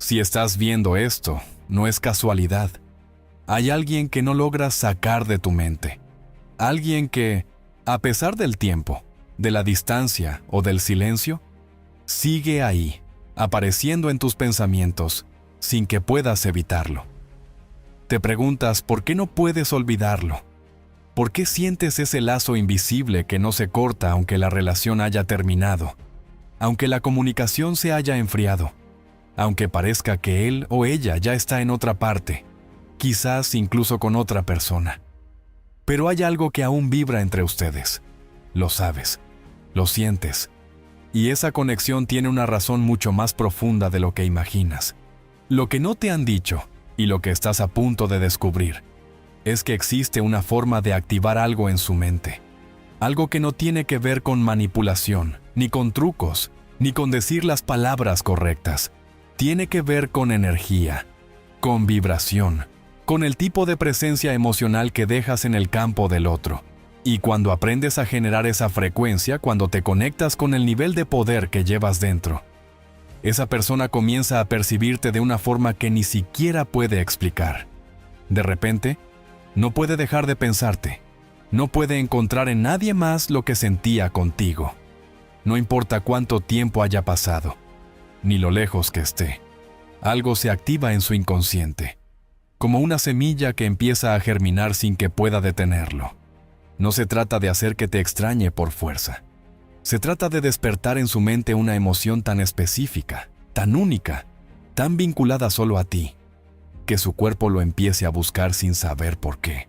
Si estás viendo esto, no es casualidad. Hay alguien que no logras sacar de tu mente. Alguien que, a pesar del tiempo, de la distancia o del silencio, sigue ahí, apareciendo en tus pensamientos, sin que puedas evitarlo. Te preguntas por qué no puedes olvidarlo. ¿Por qué sientes ese lazo invisible que no se corta aunque la relación haya terminado? Aunque la comunicación se haya enfriado. Aunque parezca que él o ella ya está en otra parte, quizás incluso con otra persona. Pero hay algo que aún vibra entre ustedes. Lo sabes, lo sientes. Y esa conexión tiene una razón mucho más profunda de lo que imaginas. Lo que no te han dicho, y lo que estás a punto de descubrir, es que existe una forma de activar algo en su mente. Algo que no tiene que ver con manipulación, ni con trucos, ni con decir las palabras correctas. Tiene que ver con energía, con vibración, con el tipo de presencia emocional que dejas en el campo del otro. Y cuando aprendes a generar esa frecuencia, cuando te conectas con el nivel de poder que llevas dentro, esa persona comienza a percibirte de una forma que ni siquiera puede explicar. De repente, no puede dejar de pensarte. No puede encontrar en nadie más lo que sentía contigo. No importa cuánto tiempo haya pasado, ni lo lejos que esté. Algo se activa en su inconsciente, como una semilla que empieza a germinar sin que pueda detenerlo. No se trata de hacer que te extrañe por fuerza. Se trata de despertar en su mente una emoción tan específica, tan única, tan vinculada solo a ti, que su cuerpo lo empiece a buscar sin saber por qué.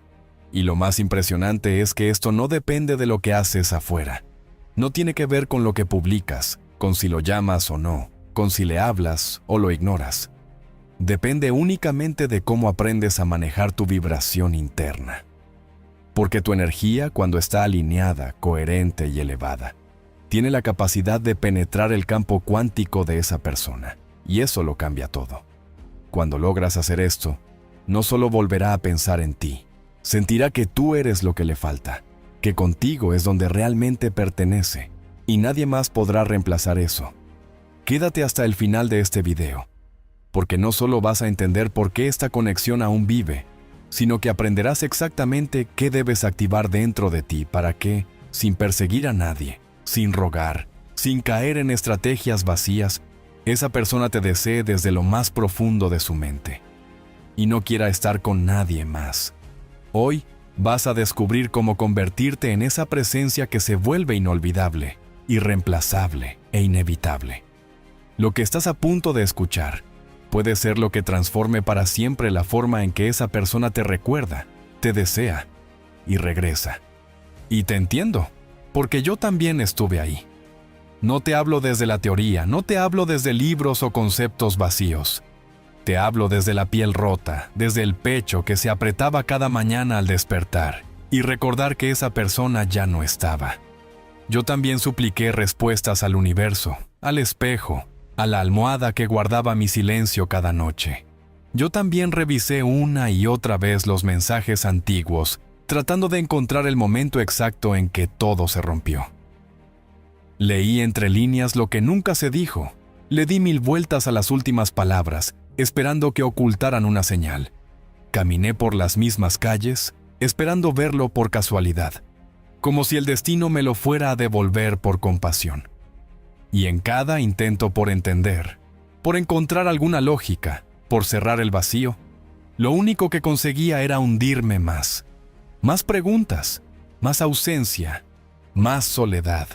Y lo más impresionante es que esto no depende de lo que haces afuera. No tiene que ver con lo que publicas, con si lo llamas o no, con si le hablas o lo ignoras. Depende únicamente de cómo aprendes a manejar tu vibración interna. Porque tu energía, cuando está alineada, coherente y elevada, tiene la capacidad de penetrar el campo cuántico de esa persona, y eso lo cambia todo. Cuando logras hacer esto, no solo volverá a pensar en ti, sentirá que tú eres lo que le falta, que contigo es donde realmente pertenece, y nadie más podrá reemplazar eso. Quédate hasta el final de este video, porque no solo vas a entender por qué esta conexión aún vive, sino que aprenderás exactamente qué debes activar dentro de ti para que, sin perseguir a nadie, sin rogar, sin caer en estrategias vacías, esa persona te desee desde lo más profundo de su mente y no quiera estar con nadie más. Hoy vas a descubrir cómo convertirte en esa presencia que se vuelve inolvidable, irreemplazable e inevitable. Lo que estás a punto de escuchar puede ser lo que transforme para siempre la forma en que esa persona te recuerda, te desea y regresa. Y te entiendo, porque yo también estuve ahí. No te hablo desde la teoría, no te hablo desde libros o conceptos vacíos. Te hablo desde la piel rota, desde el pecho que se apretaba cada mañana al despertar y recordar que esa persona ya no estaba. Yo también supliqué respuestas al universo, al espejo, a la almohada que guardaba mi silencio cada noche. Yo también revisé una y otra vez los mensajes antiguos, tratando de encontrar el momento exacto en que todo se rompió. Leí entre líneas lo que nunca se dijo. Le di 1000 vueltas a las últimas palabras, esperando que ocultaran una señal. Caminé por las mismas calles, esperando verlo por casualidad, como si el destino me lo fuera a devolver por compasión. Y en cada intento por entender, por encontrar alguna lógica, por cerrar el vacío, lo único que conseguía era hundirme más. Más preguntas, más ausencia, más soledad.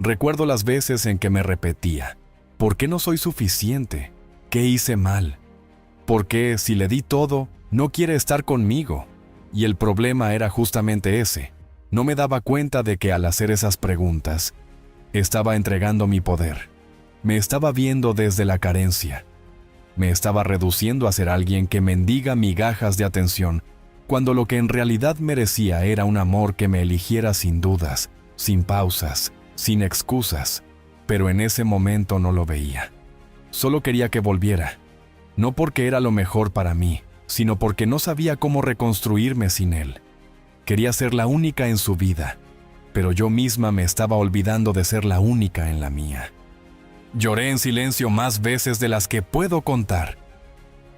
Recuerdo las veces en que me repetía, ¿por qué no soy suficiente? ¿Qué hice mal? ¿Por qué, si le di todo, no quiere estar conmigo? Y el problema era justamente ese. No me daba cuenta de que al hacer esas preguntas, estaba entregando mi poder. Me estaba viendo desde la carencia. Me estaba reduciendo a ser alguien que mendiga migajas de atención, cuando lo que en realidad merecía era un amor que me eligiera sin dudas, sin pausas, sin excusas. Pero en ese momento no lo veía. Solo quería que volviera. No porque era lo mejor para mí, sino porque no sabía cómo reconstruirme sin él. Quería ser la única en su vida, pero yo misma me estaba olvidando de ser la única en la mía. Lloré en silencio más veces de las que puedo contar.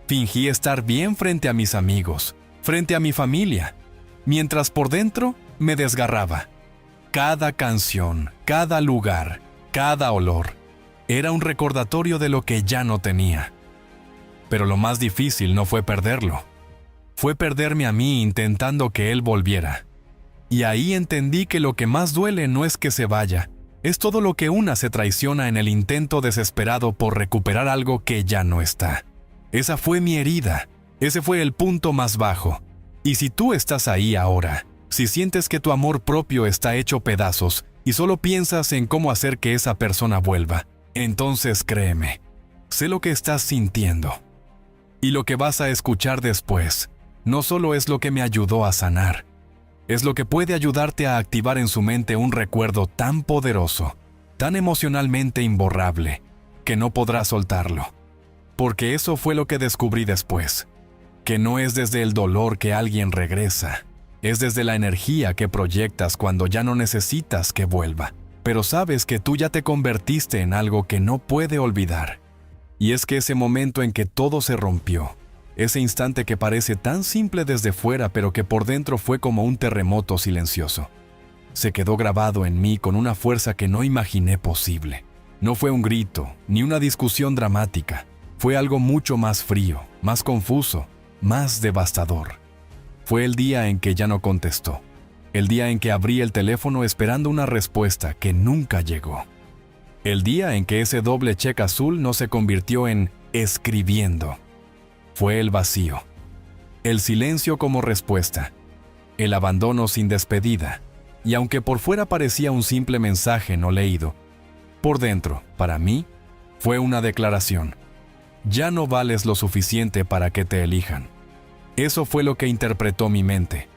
Fingí estar bien frente a mis amigos, frente a mi familia, mientras por dentro me desgarraba. Cada canción, cada lugar, cada olor, era un recordatorio de lo que ya no tenía. Pero lo más difícil no fue perderlo. Fue perderme a mí intentando que él volviera. Y ahí entendí que lo que más duele no es que se vaya, es todo lo que una se traiciona en el intento desesperado por recuperar algo que ya no está. Esa fue mi herida, ese fue el punto más bajo. Y si tú estás ahí ahora, si sientes que tu amor propio está hecho pedazos y solo piensas en cómo hacer que esa persona vuelva, entonces créeme, sé lo que estás sintiendo. Y lo que vas a escuchar después no solo es lo que me ayudó a sanar, es lo que puede ayudarte a activar en su mente un recuerdo tan poderoso, tan emocionalmente imborrable, que no podrás soltarlo. Porque eso fue lo que descubrí después, que no es desde el dolor que alguien regresa, es desde la energía que proyectas cuando ya no necesitas que vuelva, pero sabes que tú ya te convertiste en algo que no puede olvidar. Y es que ese momento en que todo se rompió, ese instante que parece tan simple desde fuera pero que por dentro fue como un terremoto silencioso, se quedó grabado en mí con una fuerza que no imaginé posible. No fue un grito, ni una discusión dramática, fue algo mucho más frío, más confuso, más devastador. Fue el día en que ya no contestó, el día en que abrí el teléfono esperando una respuesta que nunca llegó. El día en que ese doble check azul no se convirtió en escribiendo. Fue el vacío, el silencio como respuesta, el abandono sin despedida, y aunque por fuera parecía un simple mensaje no leído, por dentro, para mí, fue una declaración. Ya no vales lo suficiente para que te elijan. Eso fue lo que interpretó mi mente.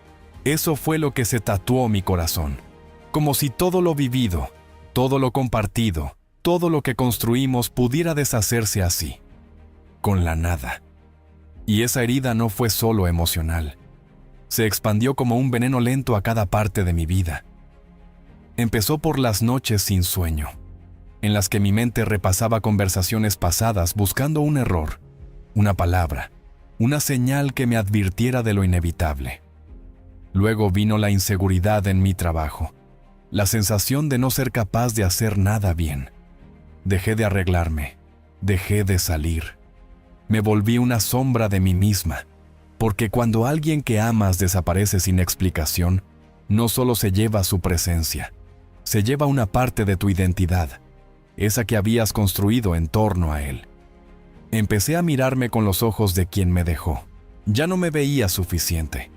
Eso fue lo que se tatuó mi corazón. Como si todo lo vivido, todo lo compartido, todo lo que construimos pudiera deshacerse así, con la nada. Y esa herida no fue solo emocional. Se expandió como un veneno lento a cada parte de mi vida. Empezó por las noches sin sueño, en las que mi mente repasaba conversaciones pasadas buscando un error, una palabra, una señal que me advirtiera de lo inevitable. Luego vino la inseguridad en mi trabajo, la sensación de no ser capaz de hacer nada bien. Dejé de arreglarme, dejé de salir. Me volví una sombra de mí misma, porque cuando alguien que amas desaparece sin explicación, no solo se lleva su presencia, se lleva una parte de tu identidad, esa que habías construido en torno a él. Empecé a mirarme con los ojos de quien me dejó. Ya no me veía suficiente,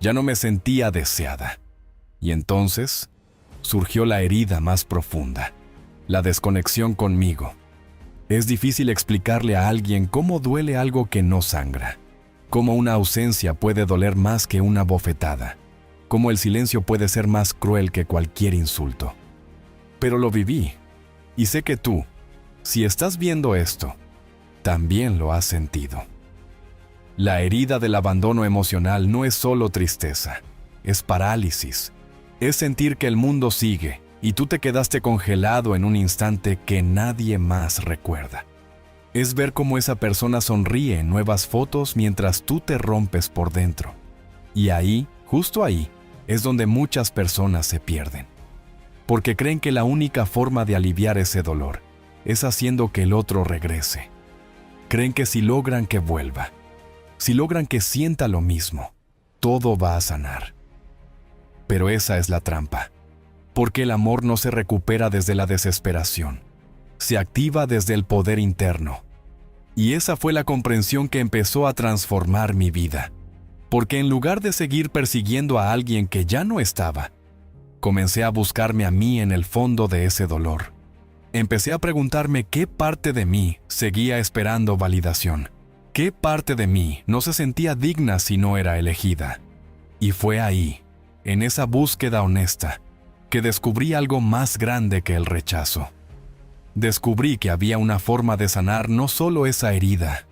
ya no me sentía deseada. Y entonces surgió la herida más profunda, la desconexión conmigo. Es difícil explicarle a alguien cómo duele algo que no sangra, cómo una ausencia puede doler más que una bofetada, cómo el silencio puede ser más cruel que cualquier insulto. Pero lo viví, y sé que tú, si estás viendo esto, también lo has sentido. La herida del abandono emocional no es solo tristeza, es parálisis, es sentir que el mundo sigue, y tú te quedaste congelado en un instante que nadie más recuerda. Es ver cómo esa persona sonríe en nuevas fotos mientras tú te rompes por dentro. Y ahí, justo ahí, es donde muchas personas se pierden. Porque creen que la única forma de aliviar ese dolor es haciendo que el otro regrese. Creen que si logran que vuelva, si logran que sienta lo mismo, todo va a sanar. Pero esa es la trampa. Porque el amor no se recupera desde la desesperación, se activa desde el poder interno. Y esa fue la comprensión que empezó a transformar mi vida. Porque en lugar de seguir persiguiendo a alguien que ya no estaba, comencé a buscarme a mí en el fondo de ese dolor. Empecé a preguntarme qué parte de mí seguía esperando validación, qué parte de mí no se sentía digna si no era elegida. Y fue ahí, en esa búsqueda honesta, que descubrí algo más grande que el rechazo. Descubrí que había una forma de sanar no solo esa herida,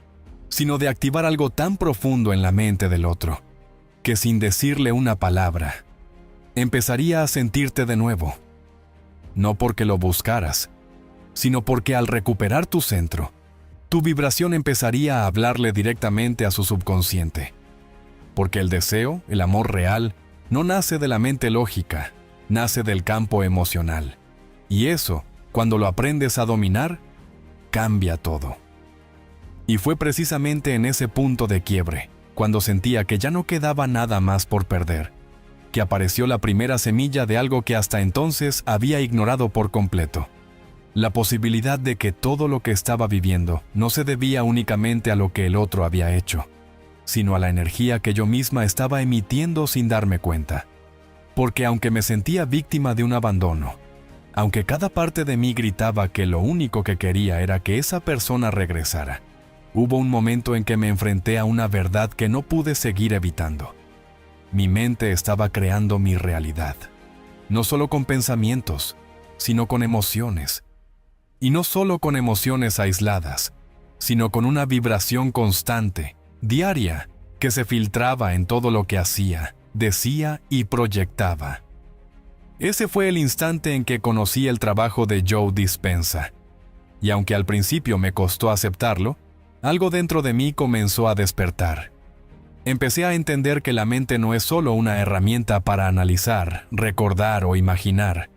sino de activar algo tan profundo en la mente del otro, que sin decirle una palabra, empezaría a sentirte de nuevo. No porque lo buscaras, sino porque al recuperar tu centro, tu vibración empezaría a hablarle directamente a su subconsciente. Porque el deseo, el amor real, no nace de la mente lógica, nace del campo emocional. Y eso, cuando lo aprendes a dominar, cambia todo. Y fue precisamente en ese punto de quiebre, cuando sentía que ya no quedaba nada más por perder, que apareció la primera semilla de algo que hasta entonces había ignorado por completo. La posibilidad de que todo lo que estaba viviendo no se debía únicamente a lo que el otro había hecho, sino a la energía que yo misma estaba emitiendo sin darme cuenta. Porque aunque me sentía víctima de un abandono, aunque cada parte de mí gritaba que lo único que quería era que esa persona regresara, hubo un momento en que me enfrenté a una verdad que no pude seguir evitando. Mi mente estaba creando mi realidad, no solo con pensamientos, sino con emociones. Y no solo con emociones aisladas, sino con una vibración constante, diaria, que se filtraba en todo lo que hacía, decía y proyectaba. Ese fue el instante en que conocí el trabajo de Joe Dispenza. Y aunque al principio me costó aceptarlo, algo dentro de mí comenzó a despertar. Empecé a entender que la mente no es solo una herramienta para analizar, recordar o imaginar,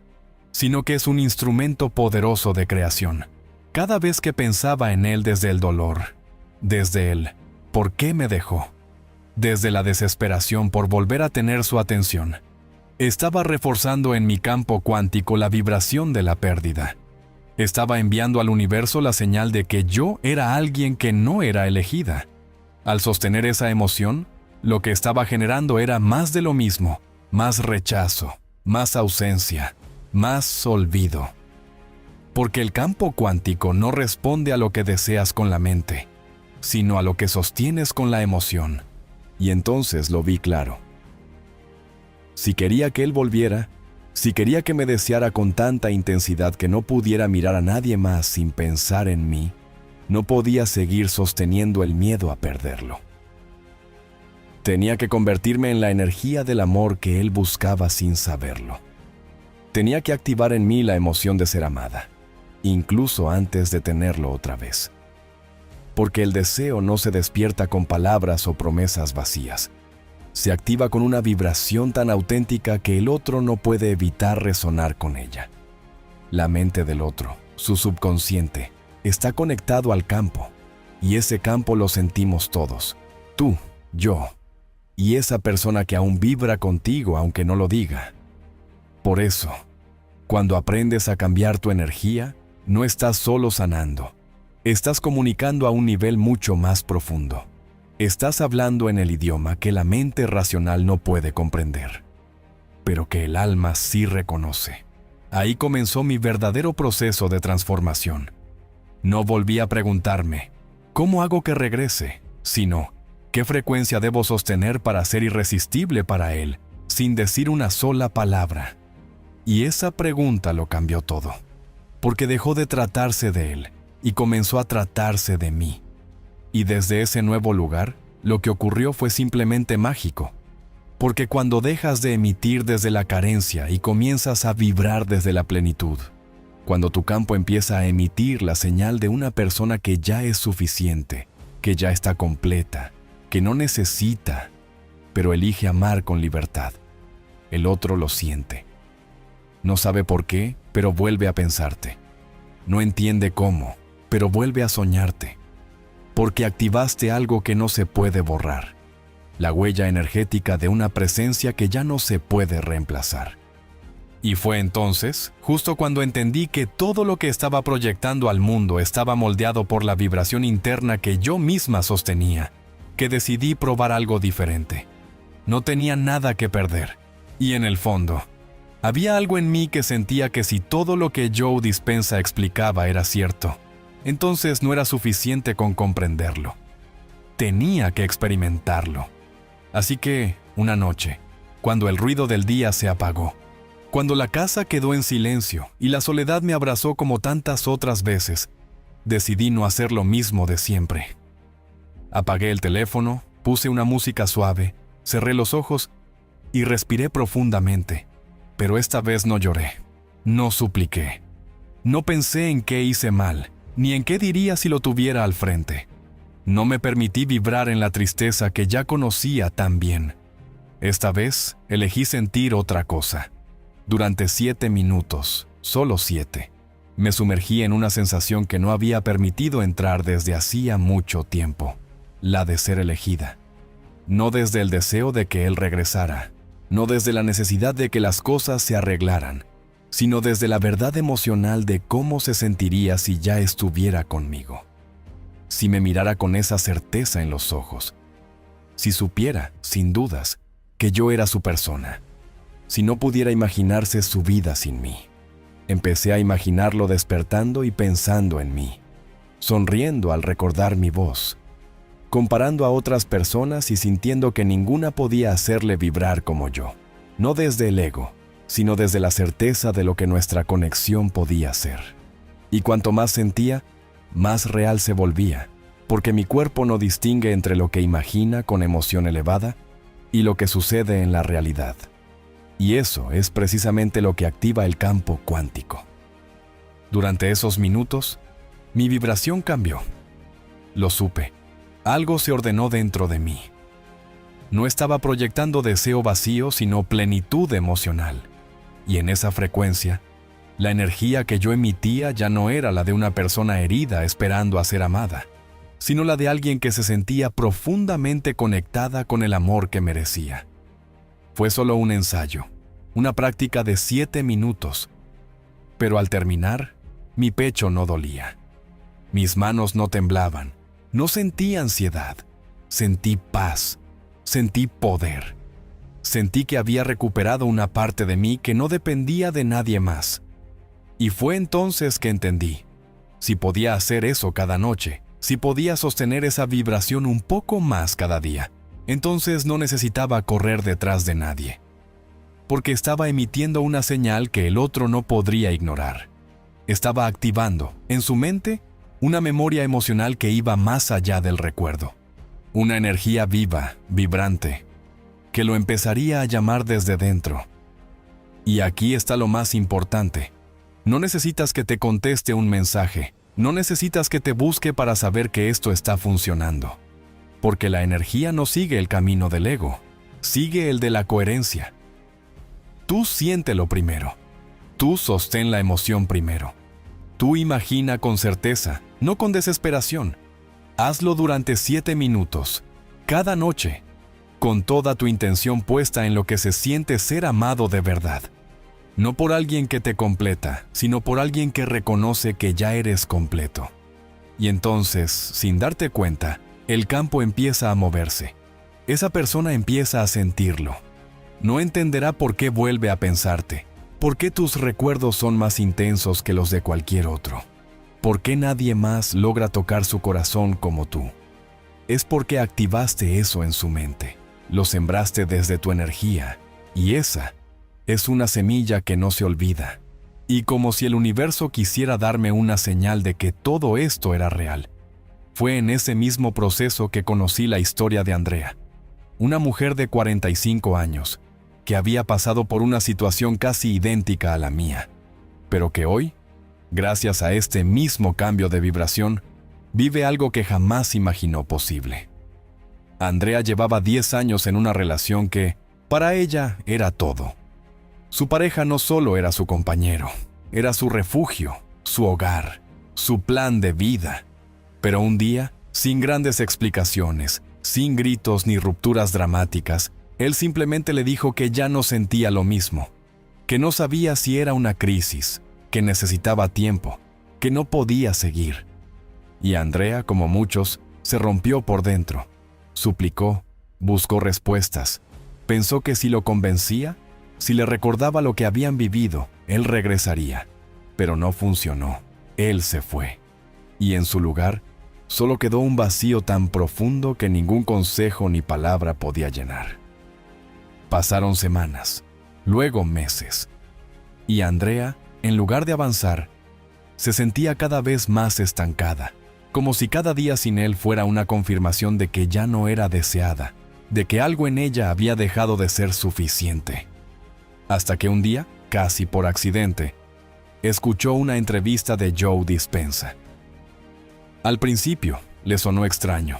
sino que es un instrumento poderoso de creación. Cada vez que pensaba en él desde el dolor, desde el ¿por qué me dejó?, desde la desesperación por volver a tener su atención, estaba reforzando en mi campo cuántico la vibración de la pérdida. Estaba enviando al universo la señal de que yo era alguien que no era elegida. Al sostener esa emoción, lo que estaba generando era más de lo mismo, más rechazo, más ausencia, más olvido. Porque el campo cuántico no responde a lo que deseas con la mente, sino a lo que sostienes con la emoción. Y entonces lo vi claro. Si quería que él volviera, si quería que me deseara con tanta intensidad que no pudiera mirar a nadie más sin pensar en mí, no podía seguir sosteniendo el miedo a perderlo. Tenía que convertirme en la energía del amor que él buscaba sin saberlo. Tenía que activar en mí la emoción de ser amada, incluso antes de tenerlo otra vez. Porque el deseo no se despierta con palabras o promesas vacías. Se activa con una vibración tan auténtica que el otro no puede evitar resonar con ella. La mente del otro, su subconsciente, está conectado al campo, y ese campo lo sentimos todos, tú, yo, y esa persona que aún vibra contigo aunque no lo diga. Por eso, cuando aprendes a cambiar tu energía, no estás solo sanando, estás comunicando a un nivel mucho más profundo. Estás hablando en el idioma que la mente racional no puede comprender, pero que el alma sí reconoce. Ahí comenzó mi verdadero proceso de transformación. No volví a preguntarme, ¿cómo hago que regrese?, sino, ¿qué frecuencia debo sostener para ser irresistible para él, sin decir una sola palabra? Y esa pregunta lo cambió todo, porque dejó de tratarse de él y comenzó a tratarse de mí. Y desde ese nuevo lugar, lo que ocurrió fue simplemente mágico, porque cuando dejas de emitir desde la carencia y comienzas a vibrar desde la plenitud, cuando tu campo empieza a emitir la señal de una persona que ya es suficiente, que ya está completa, que no necesita, pero elige amar con libertad, el otro lo siente. No sabe por qué, pero vuelve a pensarte. No entiende cómo, pero vuelve a soñarte. Porque activaste algo que no se puede borrar, la huella energética de una presencia que ya no se puede reemplazar. Y fue entonces, justo cuando entendí que todo lo que estaba proyectando al mundo estaba moldeado por la vibración interna que yo misma sostenía, que decidí probar algo diferente. No tenía nada que perder, y en el fondo, había algo en mí que sentía que si todo lo que Joe Dispenza explicaba era cierto, entonces no era suficiente con comprenderlo. Tenía que experimentarlo. Así que, una noche, cuando el ruido del día se apagó, cuando la casa quedó en silencio y la soledad me abrazó como tantas otras veces, decidí no hacer lo mismo de siempre. Apagué el teléfono, puse una música suave, cerré los ojos y respiré profundamente, pero esta vez no lloré, no supliqué. No pensé en qué hice mal, ni en qué diría si lo tuviera al frente. No me permití vibrar en la tristeza que ya conocía tan bien. Esta vez elegí sentir otra cosa. Durante 7 minutos, solo 7, me sumergí en una sensación que no había permitido entrar desde hacía mucho tiempo, la de ser elegida. No desde el deseo de que él regresara, no desde la necesidad de que las cosas se arreglaran, sino desde la verdad emocional de cómo se sentiría si ya estuviera conmigo. Si me mirara con esa certeza en los ojos. Si supiera, sin dudas, que yo era su persona. Si no pudiera imaginarse su vida sin mí. Empecé a imaginarlo despertando y pensando en mí, sonriendo al recordar mi voz, comparando a otras personas y sintiendo que ninguna podía hacerle vibrar como yo. No desde el ego, sino desde la certeza de lo que nuestra conexión podía ser. Y cuanto más sentía, más real se volvía, porque mi cuerpo no distingue entre lo que imagina con emoción elevada y lo que sucede en la realidad. Y eso es precisamente lo que activa el campo cuántico. Durante esos minutos, mi vibración cambió. Lo supe. Algo se ordenó dentro de mí. No estaba proyectando deseo vacío, sino plenitud emocional. Y en esa frecuencia, la energía que yo emitía ya no era la de una persona herida esperando a ser amada, sino la de alguien que se sentía profundamente conectada con el amor que merecía. Fue solo un ensayo, una práctica de 7 minutos, pero al terminar, mi pecho no dolía. Mis manos no temblaban, no sentí ansiedad, sentí paz, sentí poder. Sentí que había recuperado una parte de mí que no dependía de nadie más. Y fue entonces que entendí, si podía hacer eso cada noche, si podía sostener esa vibración un poco más cada día, entonces no necesitaba correr detrás de nadie, porque estaba emitiendo una señal que el otro no podría ignorar. Estaba activando, en su mente, una memoria emocional que iba más allá del recuerdo. Una energía viva, vibrante, que lo empezaría a llamar desde dentro. Y aquí está lo más importante. No necesitas que te conteste un mensaje, no necesitas que te busque para saber que esto está funcionando. Porque la energía no sigue el camino del ego, sigue el de la coherencia. Tú siéntelo primero. Tú sostén la emoción primero. Tú imagina con certeza, no con desesperación. Hazlo durante 7 minutos, cada noche, con toda tu intención puesta en lo que se siente ser amado de verdad. No por alguien que te completa, sino por alguien que reconoce que ya eres completo. Y entonces, sin darte cuenta, el campo empieza a moverse. Esa persona empieza a sentirlo. No entenderá por qué vuelve a pensarte, por qué tus recuerdos son más intensos que los de cualquier otro, por qué nadie más logra tocar su corazón como tú. Es porque activaste eso en su mente. Lo sembraste desde tu energía, y esa es una semilla que no se olvida. Y como si el universo quisiera darme una señal de que todo esto era real, fue en ese mismo proceso que conocí la historia de Andrea, una mujer de 45 años, que había pasado por una situación casi idéntica a la mía, pero que hoy, gracias a este mismo cambio de vibración, vive algo que jamás imaginó posible. Andrea llevaba 10 años en una relación que, para ella, era todo. Su pareja no solo era su compañero, era su refugio, su hogar, su plan de vida. Pero un día, sin grandes explicaciones, sin gritos ni rupturas dramáticas, él simplemente le dijo que ya no sentía lo mismo, que no sabía si era una crisis, que necesitaba tiempo, que no podía seguir. Y Andrea, como muchos, se rompió por dentro. Suplicó, buscó respuestas, pensó que si lo convencía, si le recordaba lo que habían vivido, él regresaría. Pero no funcionó, él se fue. Y en su lugar, solo quedó un vacío tan profundo que ningún consejo ni palabra podía llenar. Pasaron semanas, luego meses. Y Andrea, en lugar de avanzar, se sentía cada vez más estancada, como si cada día sin él fuera una confirmación de que ya no era deseada, de que algo en ella había dejado de ser suficiente. Hasta que un día, casi por accidente, escuchó una entrevista de Joe Dispenza. Al principio, le sonó extraño.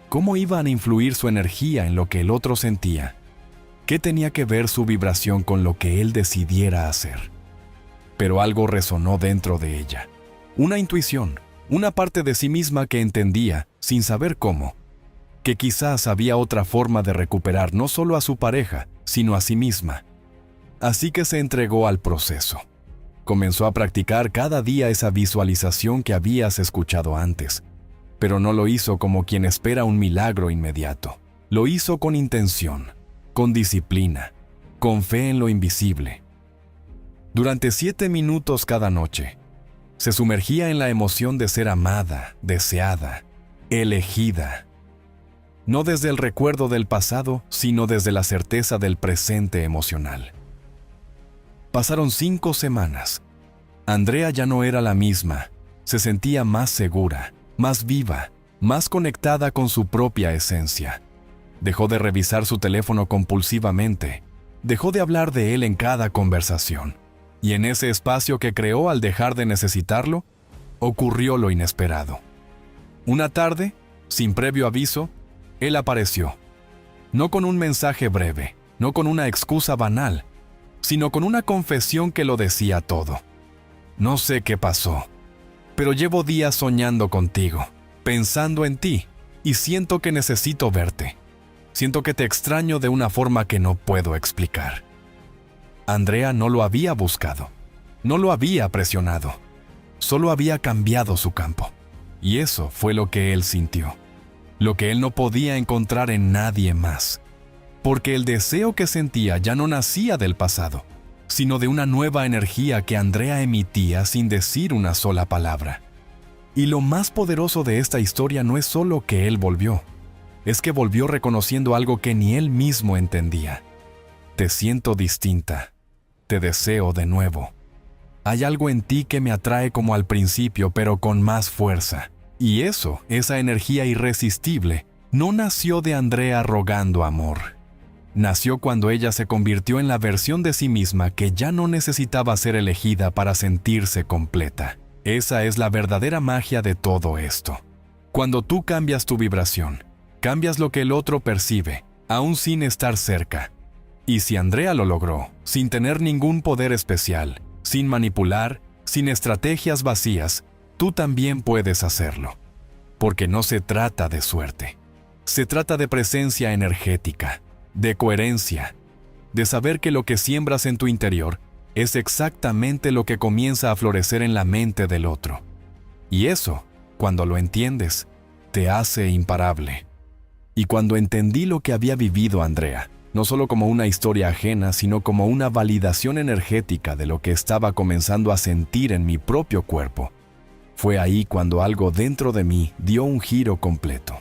¿Cómo iban a influir su energía en lo que el otro sentía? ¿Qué tenía que ver su vibración con lo que él decidiera hacer? Pero algo resonó dentro de ella. Una intuición, una parte de sí misma que entendía, sin saber cómo, que quizás había otra forma de recuperar no solo a su pareja, sino a sí misma. Así que se entregó al proceso. Comenzó a practicar cada día esa visualización que habías escuchado antes, pero no lo hizo como quien espera un milagro inmediato. Lo hizo con intención, con disciplina, con fe en lo invisible. Durante 7 minutos cada noche, se sumergía en la emoción de ser amada, deseada, elegida. No desde el recuerdo del pasado, sino desde la certeza del presente emocional. Pasaron 5 semanas. Andrea ya no era la misma. Se sentía más segura, más viva, más conectada con su propia esencia. Dejó de revisar su teléfono compulsivamente. Dejó de hablar de él en cada conversación. Y en ese espacio que creó al dejar de necesitarlo, ocurrió lo inesperado. Una tarde, sin previo aviso, él apareció. No con un mensaje breve, no con una excusa banal, sino con una confesión que lo decía todo. No sé qué pasó, pero llevo días soñando contigo, pensando en ti, y siento que necesito verte. Siento que te extraño de una forma que no puedo explicar. Andrea no lo había buscado, no lo había presionado, solo había cambiado su campo. Y eso fue lo que él sintió, lo que él no podía encontrar en nadie más. Porque el deseo que sentía ya no nacía del pasado, sino de una nueva energía que Andrea emitía sin decir una sola palabra. Y lo más poderoso de esta historia no es solo que él volvió, es que volvió reconociendo algo que ni él mismo entendía. Te siento distinta, te deseo de nuevo. Hay algo en ti que me atrae como al principio, pero con más fuerza. Y eso, esa energía irresistible, no nació de Andrea rogando amor. Nació cuando ella se convirtió en la versión de sí misma que ya no necesitaba ser elegida para sentirse completa. Esa es la verdadera magia de todo esto. Cuando tú cambias tu vibración, cambias lo que el otro percibe, aún sin estar cerca. Y si Andrea lo logró, sin tener ningún poder especial, sin manipular, sin estrategias vacías, tú también puedes hacerlo. Porque no se trata de suerte. Se trata de presencia energética, de coherencia, de saber que lo que siembras en tu interior es exactamente lo que comienza a florecer en la mente del otro. Y eso, cuando lo entiendes, te hace imparable. Y cuando entendí lo que había vivido Andrea, no solo como una historia ajena, sino como una validación energética de lo que estaba comenzando a sentir en mi propio cuerpo, fue ahí cuando algo dentro de mí dio un giro completo.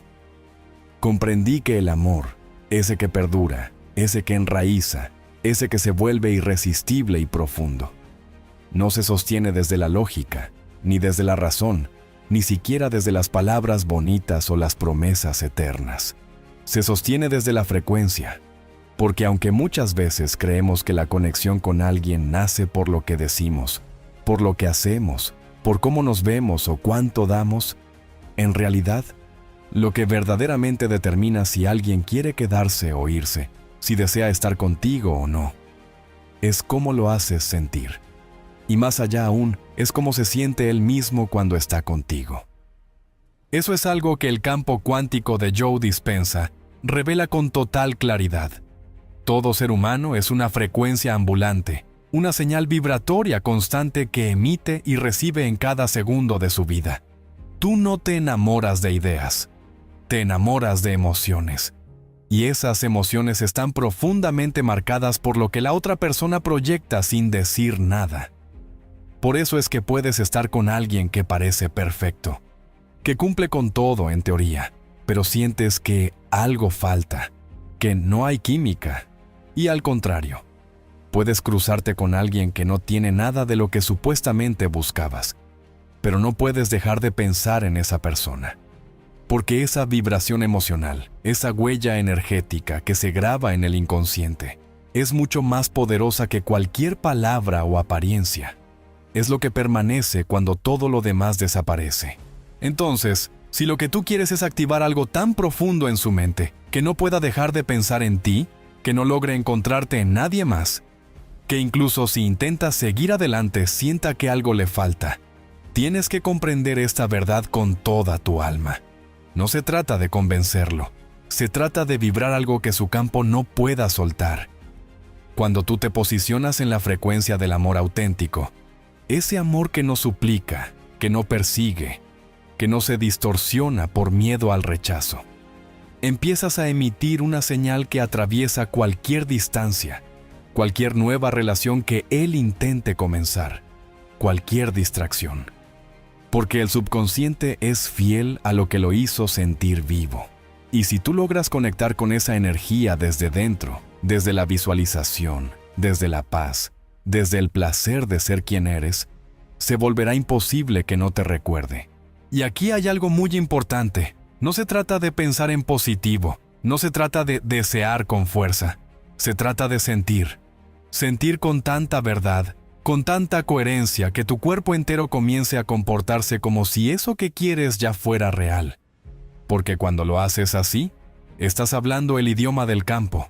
Comprendí que el amor, ese que perdura, ese que enraiza, ese que se vuelve irresistible y profundo, no se sostiene desde la lógica, ni desde la razón, ni siquiera desde las palabras bonitas o las promesas eternas. Se sostiene desde la frecuencia, porque aunque muchas veces creemos que la conexión con alguien nace por lo que decimos, por lo que hacemos, por cómo nos vemos o cuánto damos, en realidad, lo que verdaderamente determina si alguien quiere quedarse o irse, si desea estar contigo o no, es cómo lo haces sentir. Y más allá aún, es cómo se siente él mismo cuando está contigo. Eso es algo que el campo cuántico de Joe Dispenza revela con total claridad. Todo ser humano es una frecuencia ambulante, una señal vibratoria constante que emite y recibe en cada segundo de su vida. Tú no te enamoras de ideas, te enamoras de emociones. Y esas emociones están profundamente marcadas por lo que la otra persona proyecta sin decir nada. Por eso es que puedes estar con alguien que parece perfecto, que cumple con todo en teoría, pero sientes que algo falta, que no hay química. Y al contrario, puedes cruzarte con alguien que no tiene nada de lo que supuestamente buscabas, pero no puedes dejar de pensar en esa persona. Porque esa vibración emocional, esa huella energética que se graba en el inconsciente, es mucho más poderosa que cualquier palabra o apariencia. es lo que permanece cuando todo lo demás desaparece. Entonces, si lo que tú quieres es activar algo tan profundo en su mente, que no pueda dejar de pensar en ti, que no logre encontrarte en nadie más, que incluso si intentas seguir adelante sienta que algo le falta, tienes que comprender esta verdad con toda tu alma. No se trata de convencerlo, se trata de vibrar algo que su campo no pueda soltar. Cuando tú te posicionas en la frecuencia del amor auténtico, ese amor que no suplica, que no persigue, que no se distorsiona por miedo al rechazo, empiezas a emitir una señal que atraviesa cualquier distancia, cualquier nueva relación que él intente comenzar, cualquier distracción. Porque el subconsciente es fiel a lo que lo hizo sentir vivo. Y si tú logras conectar con esa energía desde dentro, desde la visualización, desde la paz, desde el placer de ser quien eres, se volverá imposible que no te recuerde. Y aquí hay algo muy importante. No se trata de pensar en positivo, no se trata de desear con fuerza, se trata de sentir. Sentir con tanta verdad, con tanta coherencia que tu cuerpo entero comience a comportarse como si eso que quieres ya fuera real. Porque cuando lo haces así, estás hablando el idioma del campo.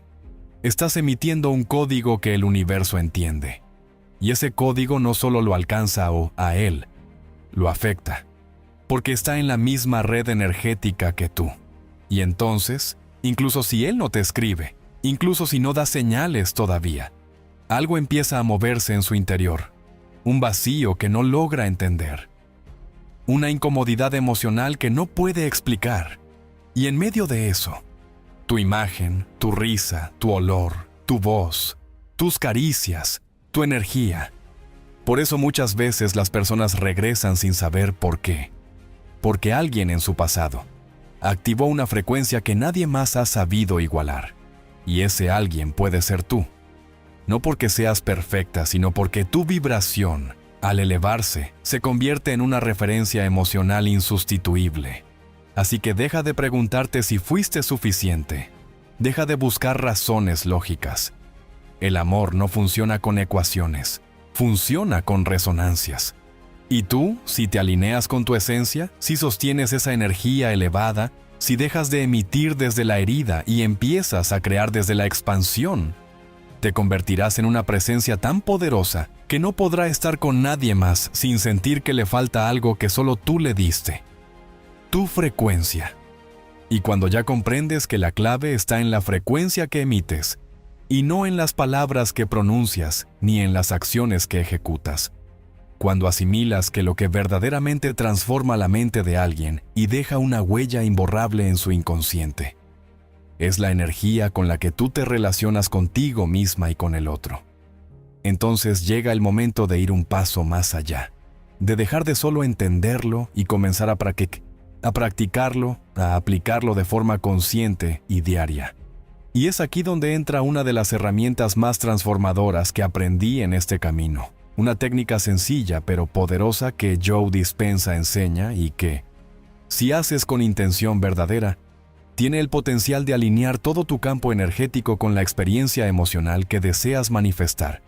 Estás emitiendo un código que el universo entiende. Y ese código no solo lo alcanza a él, lo afecta. Porque está en la misma red energética que tú. Y entonces, incluso si él no te escribe, incluso si no da señales todavía, algo empieza a moverse en su interior. Un vacío que no logra entender. Una incomodidad emocional que no puede explicar. Y en medio de eso, tu imagen, tu risa, tu olor, tu voz, tus caricias, tu energía. Por eso muchas veces las personas regresan sin saber por qué. Porque alguien en su pasado activó una frecuencia que nadie más ha sabido igualar. Y ese alguien puede ser tú. No porque seas perfecta, sino porque tu vibración, al elevarse, se convierte en una referencia emocional insustituible. Así que deja de preguntarte si fuiste suficiente. Deja de buscar razones lógicas. El amor no funciona con ecuaciones, funciona con resonancias. Y tú, si te alineas con tu esencia, si sostienes esa energía elevada, si dejas de emitir desde la herida y empiezas a crear desde la expansión, te convertirás en una presencia tan poderosa que no podrá estar con nadie más sin sentir que le falta algo que solo tú le diste. Tu frecuencia. Y cuando ya comprendes que la clave está en la frecuencia que emites, y no en las palabras que pronuncias ni en las acciones que ejecutas, cuando asimilas que lo que verdaderamente transforma la mente de alguien y deja una huella imborrable en su inconsciente, es la energía con la que tú te relacionas contigo misma y con el otro. Entonces llega el momento de ir un paso más allá, de dejar de solo entenderlo y comenzar a practicarlo, a aplicarlo de forma consciente y diaria. Y es aquí donde entra una de las herramientas más transformadoras que aprendí en este camino. Una técnica sencilla pero poderosa que Joe Dispenza enseña y que, si haces con intención verdadera, tiene el potencial de alinear todo tu campo energético con la experiencia emocional que deseas manifestar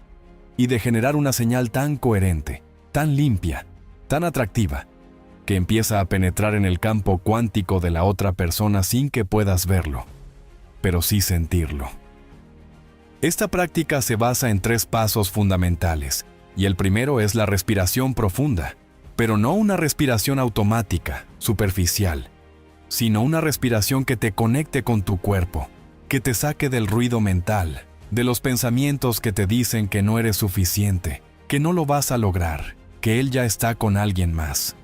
y de generar una señal tan coherente, tan limpia, tan atractiva, que empieza a penetrar en el campo cuántico de la otra persona sin que puedas verlo, pero sí sentirlo. Esta práctica se basa en 3 pasos fundamentales, y el primero es la respiración profunda, pero no una respiración automática, superficial, sino una respiración que te conecte con tu cuerpo, que te saque del ruido mental, de los pensamientos que te dicen que no eres suficiente, que no lo vas a lograr, que él ya está con alguien más.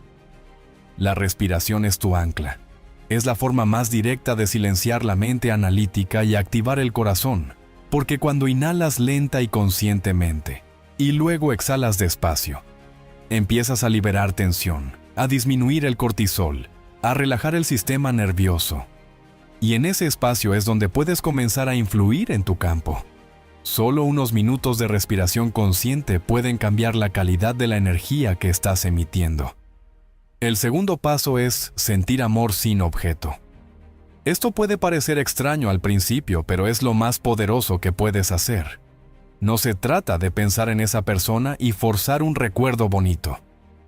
La respiración es tu ancla. Es la forma más directa de silenciar la mente analítica y activar el corazón, porque cuando inhalas lenta y conscientemente, y luego exhalas despacio, empiezas a liberar tensión, a disminuir el cortisol, a relajar el sistema nervioso. Y en ese espacio es donde puedes comenzar a influir en tu campo. Solo unos minutos de respiración consciente pueden cambiar la calidad de la energía que estás emitiendo. El segundo paso es sentir amor sin objeto. Esto puede parecer extraño al principio, pero es lo más poderoso que puedes hacer. No se trata de pensar en esa persona y forzar un recuerdo bonito.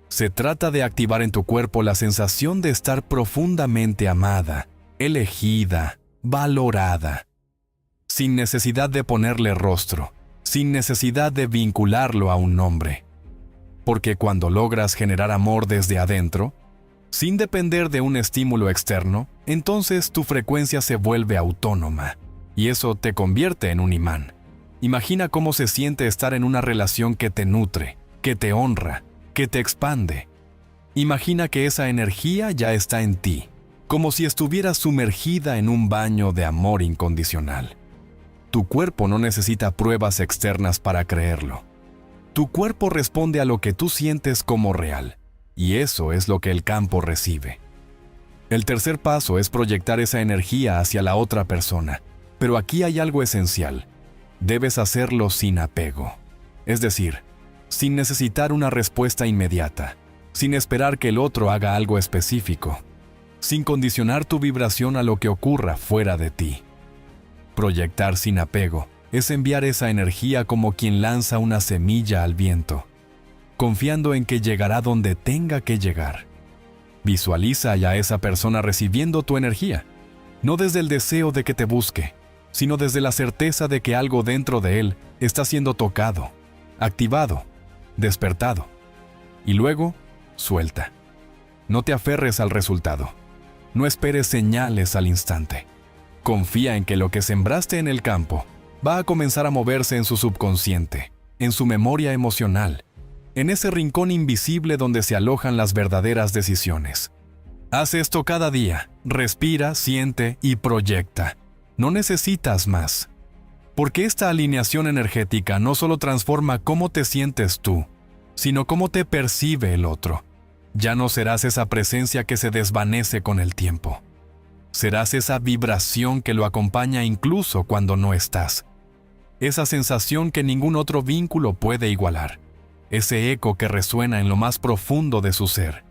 Se trata de activar en tu cuerpo la sensación de estar profundamente amada, elegida, valorada, sin necesidad de ponerle rostro, sin necesidad de vincularlo a un nombre. Porque cuando logras generar amor desde adentro, sin depender de un estímulo externo, entonces tu frecuencia se vuelve autónoma, y eso te convierte en un imán. Imagina cómo se siente estar en una relación que te nutre, que te honra, que te expande. Imagina que esa energía ya está en ti, como si estuvieras sumergida en un baño de amor incondicional. Tu cuerpo no necesita pruebas externas para creerlo. Tu cuerpo responde a lo que tú sientes como real, y eso es lo que el campo recibe. El tercer paso es proyectar esa energía hacia la otra persona, pero aquí hay algo esencial. Debes hacerlo sin apego, es decir, sin necesitar una respuesta inmediata, sin esperar que el otro haga algo específico, sin condicionar tu vibración a lo que ocurra fuera de ti. Proyectar sin apego es enviar esa energía como quien lanza una semilla al viento, confiando en que llegará donde tenga que llegar. Visualiza ya a esa persona recibiendo tu energía, no desde el deseo de que te busque, sino desde la certeza de que algo dentro de él está siendo tocado, activado, despertado. Y luego, suelta. No te aferres al resultado. No esperes señales al instante. Confía en que lo que sembraste en el campo va a comenzar a moverse en su subconsciente, en su memoria emocional, en ese rincón invisible donde se alojan las verdaderas decisiones. Haz esto cada día, respira, siente y proyecta. No necesitas más. Porque esta alineación energética no solo transforma cómo te sientes tú, sino cómo te percibe el otro. Ya no serás esa presencia que se desvanece con el tiempo. Serás esa vibración que lo acompaña incluso cuando no estás. Esa sensación que ningún otro vínculo puede igualar. Ese eco que resuena en lo más profundo de su ser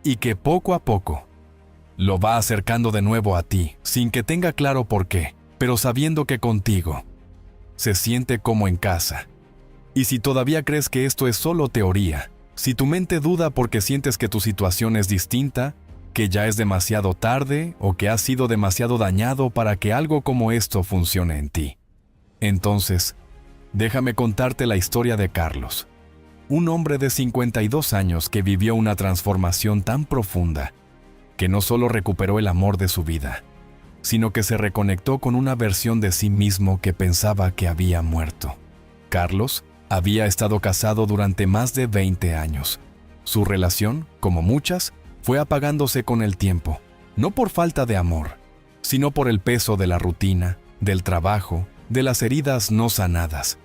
y que poco a poco lo va acercando de nuevo a ti, sin que tenga claro por qué, pero sabiendo que contigo se siente como en casa. Y si todavía crees que esto es solo teoría, si tu mente duda porque sientes que tu situación es distinta, que ya es demasiado tarde o que has sido demasiado dañado para que algo como esto funcione en ti, entonces, déjame contarte la historia de Carlos, un hombre de 52 años que vivió una transformación tan profunda que no solo recuperó el amor de su vida, sino que se reconectó con una versión de sí mismo que pensaba que había muerto. Carlos había estado casado durante más de 20 años. Su relación, como muchas, fue apagándose con el tiempo, no por falta de amor, sino por el peso de la rutina, del trabajo, de las heridas no sanadas.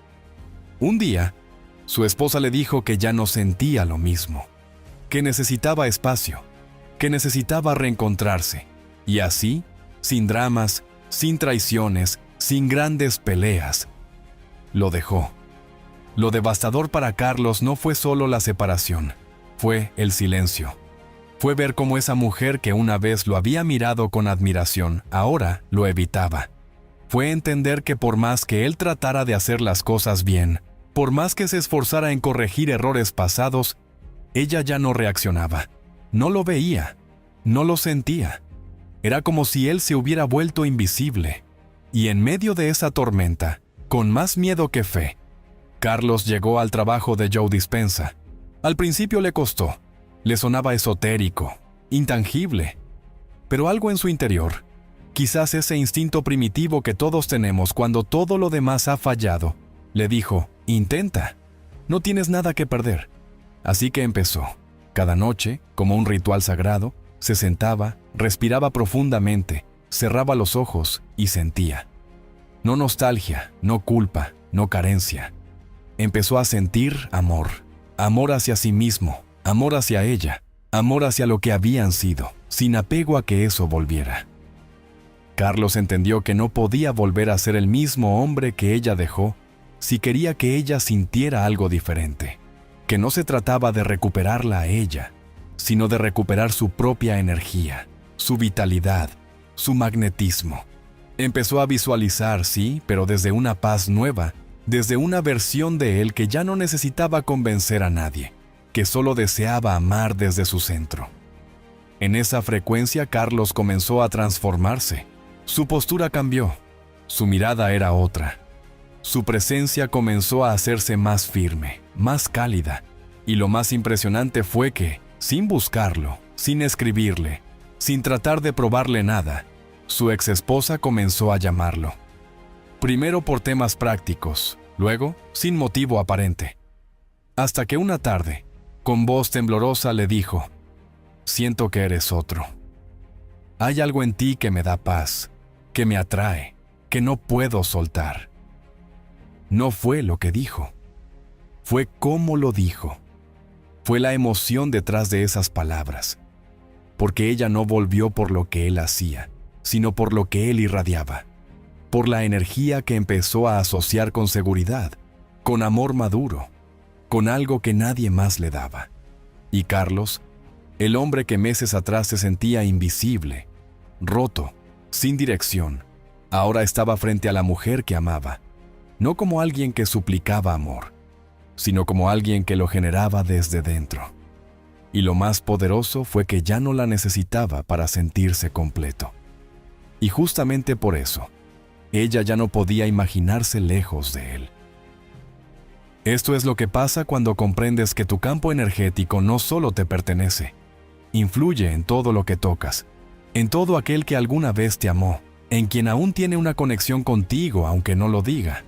Un día, su esposa le dijo que ya no sentía lo mismo, que necesitaba espacio, que necesitaba reencontrarse, y así, sin dramas, sin traiciones, sin grandes peleas, lo dejó. Lo devastador para Carlos no fue solo la separación, fue el silencio. Fue ver cómo esa mujer que una vez lo había mirado con admiración, ahora lo evitaba. Fue entender que por más que él tratara de hacer las cosas bien, por más que se esforzara en corregir errores pasados, ella ya no reaccionaba. No lo veía, no lo sentía. Era como si él se hubiera vuelto invisible. Y en medio de esa tormenta, con más miedo que fe, Carlos llegó al trabajo de Joe Dispenza. Al principio le costó, le sonaba esotérico, intangible, pero algo en su interior, quizás ese instinto primitivo que todos tenemos cuando todo lo demás ha fallado, le dijo, intenta, no tienes nada que perder. Así que empezó. Cada noche, como un ritual sagrado, se sentaba, respiraba profundamente, cerraba los ojos y sentía. No nostalgia, no culpa, no carencia. Empezó a sentir amor, amor hacia sí mismo, amor hacia ella, amor hacia lo que habían sido, sin apego a que eso volviera. Carlos entendió que no podía volver a ser el mismo hombre que ella dejó si quería que ella sintiera algo diferente, que no se trataba de recuperarla a ella, sino de recuperar su propia energía, su vitalidad, su magnetismo. Empezó a visualizar, sí, pero desde una paz nueva, desde una versión de él que ya no necesitaba convencer a nadie, que solo deseaba amar desde su centro. En esa frecuencia Carlos comenzó a transformarse. Su postura cambió, su mirada era otra. Su presencia comenzó a hacerse más firme, más cálida, y lo más impresionante fue que, sin buscarlo, sin escribirle, sin tratar de probarle nada, su exesposa comenzó a llamarlo. Primero por temas prácticos, luego sin motivo aparente. Hasta que una tarde, con voz temblorosa le dijo: «Siento que eres otro. Hay algo en ti que me da paz, que me atrae, que no puedo soltar». No fue lo que dijo, fue cómo lo dijo. Fue la emoción detrás de esas palabras, porque ella no volvió por lo que él hacía, sino por lo que él irradiaba, por la energía que empezó a asociar con seguridad, con amor maduro, con algo que nadie más le daba. Y Carlos, el hombre que meses atrás se sentía invisible, roto, sin dirección, ahora estaba frente a la mujer que amaba, no como alguien que suplicaba amor, sino como alguien que lo generaba desde dentro. Y lo más poderoso fue que ya no la necesitaba para sentirse completo. Y justamente por eso, ella ya no podía imaginarse lejos de él. Esto es lo que pasa cuando comprendes que tu campo energético no solo te pertenece, influye en todo lo que tocas, en todo aquel que alguna vez te amó, en quien aún tiene una conexión contigo aunque no lo diga.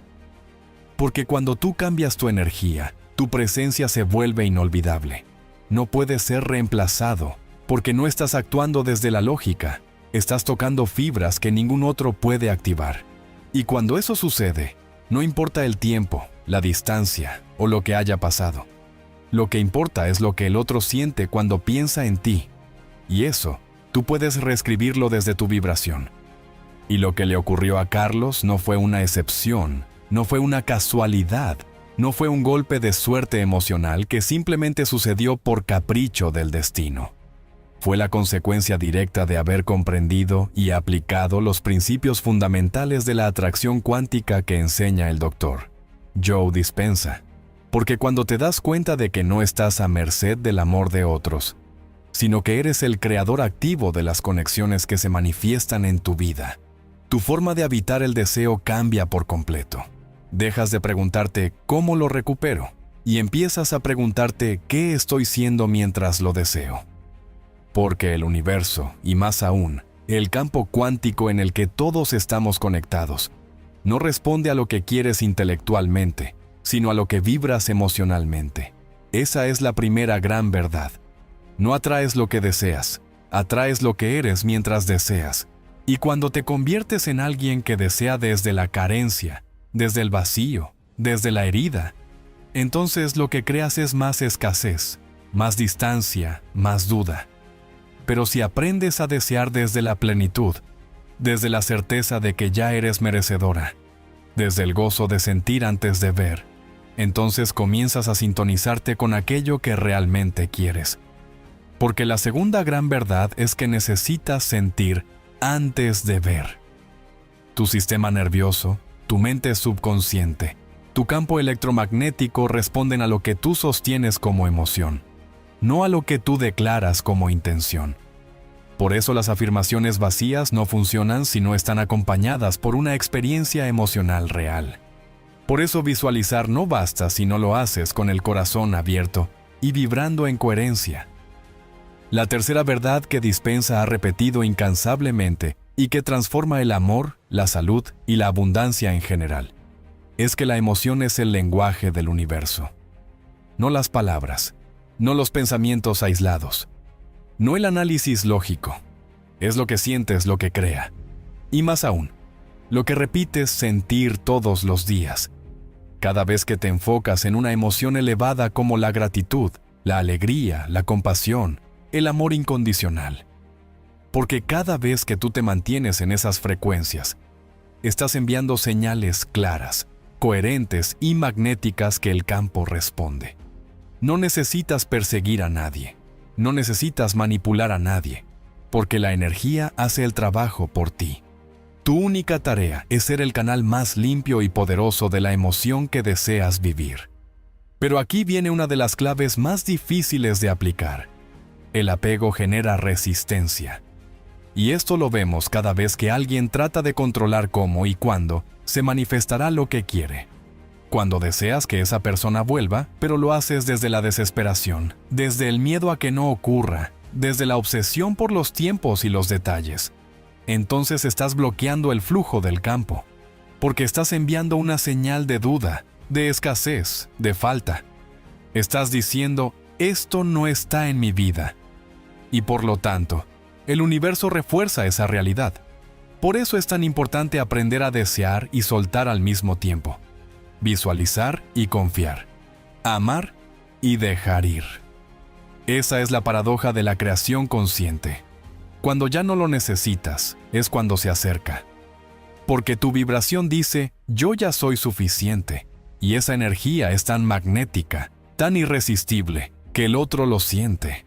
Porque cuando tú cambias tu energía, tu presencia se vuelve inolvidable. No puedes ser reemplazado, porque no estás actuando desde la lógica, estás tocando fibras que ningún otro puede activar. Y cuando eso sucede, no importa el tiempo, la distancia o lo que haya pasado. Lo que importa es lo que el otro siente cuando piensa en ti. Y eso, tú puedes reescribirlo desde tu vibración. Y lo que le ocurrió a Carlos no fue una excepción, no fue una casualidad, no fue un golpe de suerte emocional que simplemente sucedió por capricho del destino. Fue la consecuencia directa de haber comprendido y aplicado los principios fundamentales de la atracción cuántica que enseña el Dr. Joe Dispenza. Porque cuando te das cuenta de que no estás a merced del amor de otros, sino que eres el creador activo de las conexiones que se manifiestan en tu vida, tu forma de habitar el deseo cambia por completo. Dejas de preguntarte ¿cómo lo recupero? Y empiezas a preguntarte ¿qué estoy siendo mientras lo deseo? Porque el universo, y más aún, el campo cuántico en el que todos estamos conectados, no responde a lo que quieres intelectualmente, sino a lo que vibras emocionalmente. Esa es la primera gran verdad. No atraes lo que deseas, atraes lo que eres mientras deseas. Y cuando te conviertes en alguien que desea desde la carencia, desde el vacío, desde la herida, entonces lo que creas es más escasez, más distancia, más duda. Pero si aprendes a desear desde la plenitud, desde la certeza de que ya eres merecedora, desde el gozo de sentir antes de ver, entonces comienzas a sintonizarte con aquello que realmente quieres. Porque la segunda gran verdad es que necesitas sentir antes de ver. Tu sistema nervioso, tu mente subconsciente, tu campo electromagnético responden a lo que tú sostienes como emoción, no a lo que tú declaras como intención. Por eso las afirmaciones vacías no funcionan si no están acompañadas por una experiencia emocional real. Por eso visualizar no basta si no lo haces con el corazón abierto y vibrando en coherencia. La tercera verdad que Dispenza ha repetido incansablemente y que transforma el amor, la salud y la abundancia en general, es que la emoción es el lenguaje del universo. No las palabras, no los pensamientos aislados, no el análisis lógico. Es lo que sientes lo que crea. Y más aún, lo que repites sentir todos los días. Cada vez que te enfocas en una emoción elevada como la gratitud, la alegría, la compasión, el amor incondicional. Porque cada vez que tú te mantienes en esas frecuencias, estás enviando señales claras, coherentes y magnéticas que el campo responde. No necesitas perseguir a nadie, no necesitas manipular a nadie, porque la energía hace el trabajo por ti. Tu única tarea es ser el canal más limpio y poderoso de la emoción que deseas vivir. Pero aquí viene una de las claves más difíciles de aplicar. El apego genera resistencia. Y esto lo vemos cada vez que alguien trata de controlar cómo y cuándo se manifestará lo que quiere. Cuando deseas que esa persona vuelva, pero lo haces desde la desesperación, desde el miedo a que no ocurra, desde la obsesión por los tiempos y los detalles. Entonces estás bloqueando el flujo del campo, porque estás enviando una señal de duda, de escasez, de falta. Estás diciendo, esto no está en mi vida. Y por lo tanto, el universo refuerza esa realidad. Por eso es tan importante aprender a desear y soltar al mismo tiempo. Visualizar y confiar. Amar y dejar ir. Esa es la paradoja de la creación consciente. Cuando ya no lo necesitas, es cuando se acerca. Porque tu vibración dice, yo ya soy suficiente, y esa energía es tan magnética, tan irresistible, que el otro lo siente.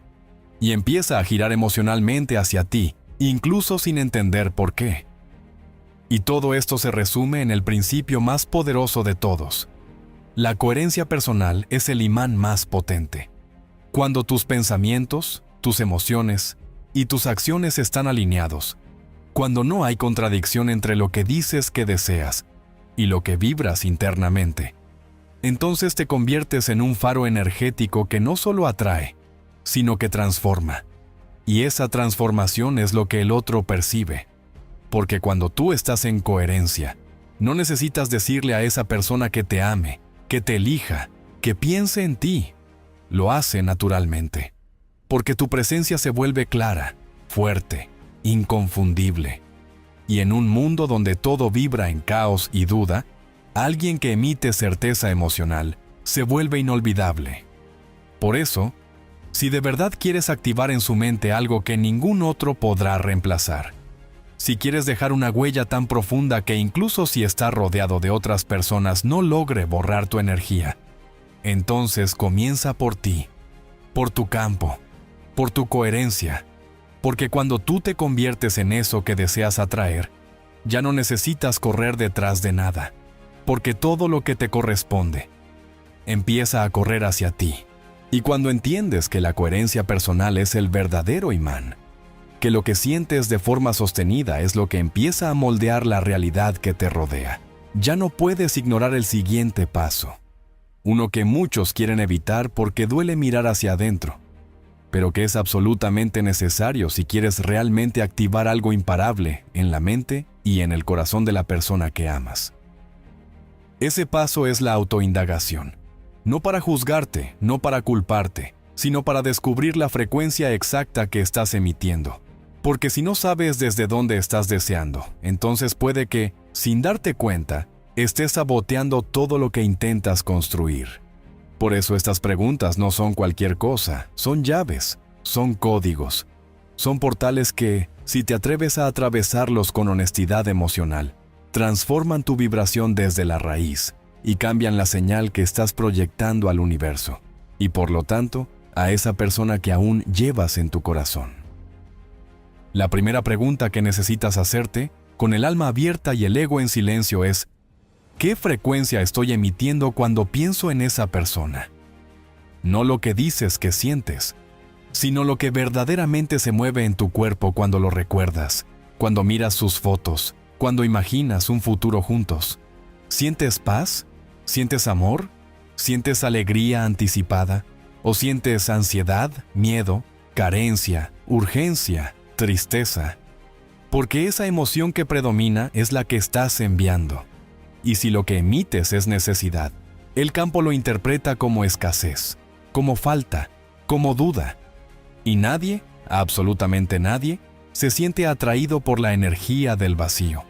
Y empieza a girar emocionalmente hacia ti, incluso sin entender por qué. Y todo esto se resume en el principio más poderoso de todos. La coherencia personal es el imán más potente. Cuando tus pensamientos, tus emociones y tus acciones están alineados, cuando no hay contradicción entre lo que dices que deseas y lo que vibras internamente, entonces te conviertes en un faro energético que no solo atrae, sino que transforma. Y esa transformación es lo que el otro percibe. Porque cuando tú estás en coherencia, no necesitas decirle a esa persona que te ame, que te elija, que piense en ti. Lo hace naturalmente. Porque tu presencia se vuelve clara, fuerte, inconfundible. Y en un mundo donde todo vibra en caos y duda, alguien que emite certeza emocional se vuelve inolvidable. Por eso, si de verdad quieres activar en su mente algo que ningún otro podrá reemplazar, si quieres dejar una huella tan profunda que incluso si está rodeado de otras personas no logre borrar tu energía, entonces comienza por ti, por tu campo, por tu coherencia, porque cuando tú te conviertes en eso que deseas atraer, ya no necesitas correr detrás de nada, porque todo lo que te corresponde empieza a correr hacia ti. Y cuando entiendes que la coherencia personal es el verdadero imán, que lo que sientes de forma sostenida es lo que empieza a moldear la realidad que te rodea, ya no puedes ignorar el siguiente paso, uno que muchos quieren evitar porque duele mirar hacia adentro, pero que es absolutamente necesario si quieres realmente activar algo imparable en la mente y en el corazón de la persona que amas. Ese paso es la autoindagación. No para juzgarte, no para culparte, sino para descubrir la frecuencia exacta que estás emitiendo. Porque si no sabes desde dónde estás deseando, entonces puede que, sin darte cuenta, estés saboteando todo lo que intentas construir. Por eso estas preguntas no son cualquier cosa, son llaves, son códigos, son portales que, si te atreves a atravesarlos con honestidad emocional, transforman tu vibración desde la raíz y cambian la señal que estás proyectando al universo, y por lo tanto, a esa persona que aún llevas en tu corazón. La primera pregunta que necesitas hacerte, con el alma abierta y el ego en silencio, es: ¿qué frecuencia estoy emitiendo cuando pienso en esa persona? No lo que dices que sientes, sino lo que verdaderamente se mueve en tu cuerpo cuando lo recuerdas, cuando miras sus fotos, cuando imaginas un futuro juntos. ¿Sientes paz? ¿Sientes amor? ¿Sientes alegría anticipada? ¿O sientes ansiedad, miedo, carencia, urgencia, tristeza? Porque esa emoción que predomina es la que estás enviando. Y si lo que emites es necesidad, el campo lo interpreta como escasez, como falta, como duda. Y nadie, absolutamente nadie, se siente atraído por la energía del vacío.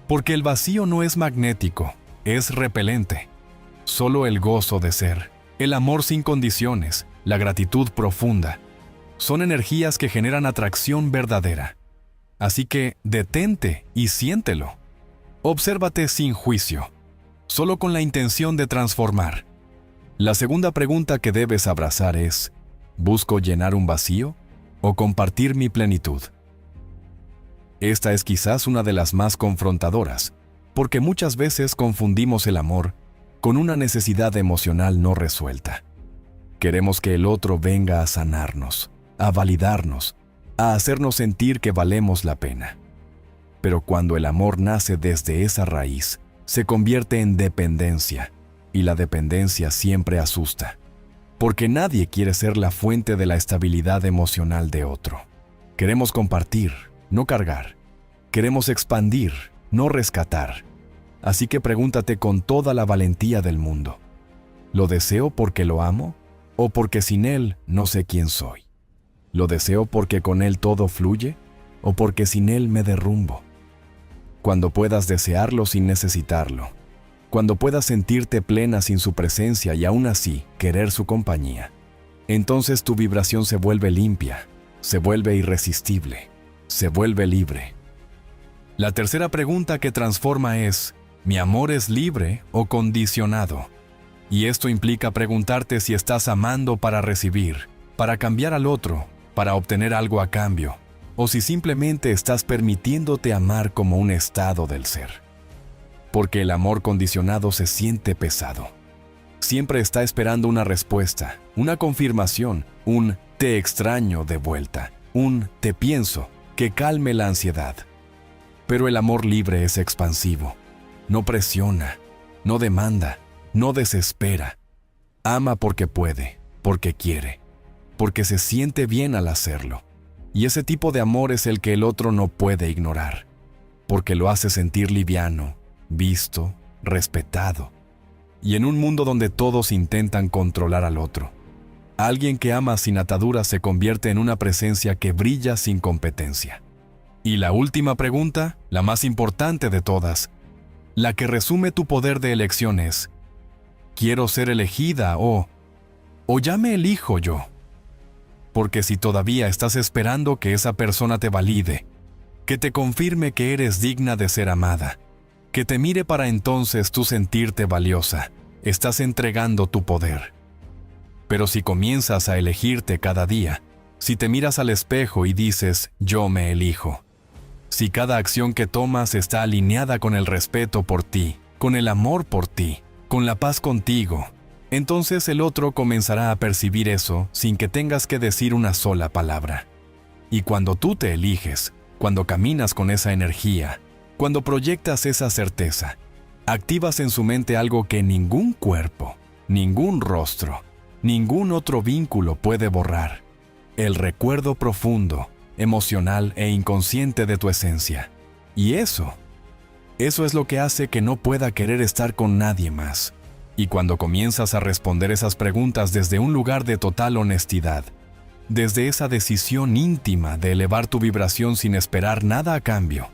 Porque el vacío no es magnético, es repelente. Solo el gozo de ser, el amor sin condiciones, la gratitud profunda, son energías que generan atracción verdadera. Así que detente y siéntelo. Obsérvate sin juicio, solo con la intención de transformar. La segunda pregunta que debes abrazar es: ¿busco llenar un vacío o compartir mi plenitud? Esta es quizás una de las más confrontadoras, porque muchas veces confundimos el amor con una necesidad emocional no resuelta. Queremos que el otro venga a sanarnos, a validarnos, a hacernos sentir que valemos la pena. Pero cuando el amor nace desde esa raíz, se convierte en dependencia, y la dependencia siempre asusta, porque nadie quiere ser la fuente de la estabilidad emocional de otro. Queremos compartir, no cargar. Queremos expandir, no rescatar. Así que pregúntate con toda la valentía del mundo: ¿lo deseo porque lo amo o porque sin él no sé quién soy? ¿Lo deseo porque con él todo fluye o porque sin él me derrumbo? Cuando puedas desearlo sin necesitarlo, cuando puedas sentirte plena sin su presencia y aún así querer su compañía, entonces tu vibración se vuelve limpia, se vuelve irresistible, se vuelve libre. La tercera pregunta que transforma es: ¿mi amor es libre o condicionado? Y esto implica preguntarte si estás amando para recibir, para cambiar al otro, para obtener algo a cambio, o si simplemente estás permitiéndote amar como un estado del ser. Porque el amor condicionado se siente pesado. Siempre está esperando una respuesta, una confirmación, un "te extraño" de vuelta, un "te pienso", que calme la ansiedad. Pero el amor libre es expansivo. No presiona, no demanda, no desespera. Ama porque puede, porque quiere, porque se siente bien al hacerlo. Y ese tipo de amor es el que el otro no puede ignorar, porque lo hace sentir liviano, visto, respetado. Y en un mundo donde todos intentan controlar al otro, alguien que ama sin ataduras se convierte en una presencia que brilla sin competencia. Y la última pregunta, la más importante de todas, la que resume tu poder de elección es: ¿quiero ser elegida o ya me elijo yo? Porque si todavía estás esperando que esa persona te valide, que te confirme que eres digna de ser amada, que te mire para entonces tú sentirte valiosa, estás entregando tu poder. Pero si comienzas a elegirte cada día, si te miras al espejo y dices "yo me elijo", si cada acción que tomas está alineada con el respeto por ti, con el amor por ti, con la paz contigo, entonces el otro comenzará a percibir eso sin que tengas que decir una sola palabra. Y cuando tú te eliges, cuando caminas con esa energía, cuando proyectas esa certeza, activas en su mente algo que ningún cuerpo, ningún rostro, ningún otro vínculo puede borrar: el recuerdo profundo, emocional e inconsciente de tu esencia. Y eso es lo que hace que no pueda querer estar con nadie más. Y cuando comienzas a responder esas preguntas desde un lugar de total honestidad, desde esa decisión íntima de elevar tu vibración sin esperar nada a cambio,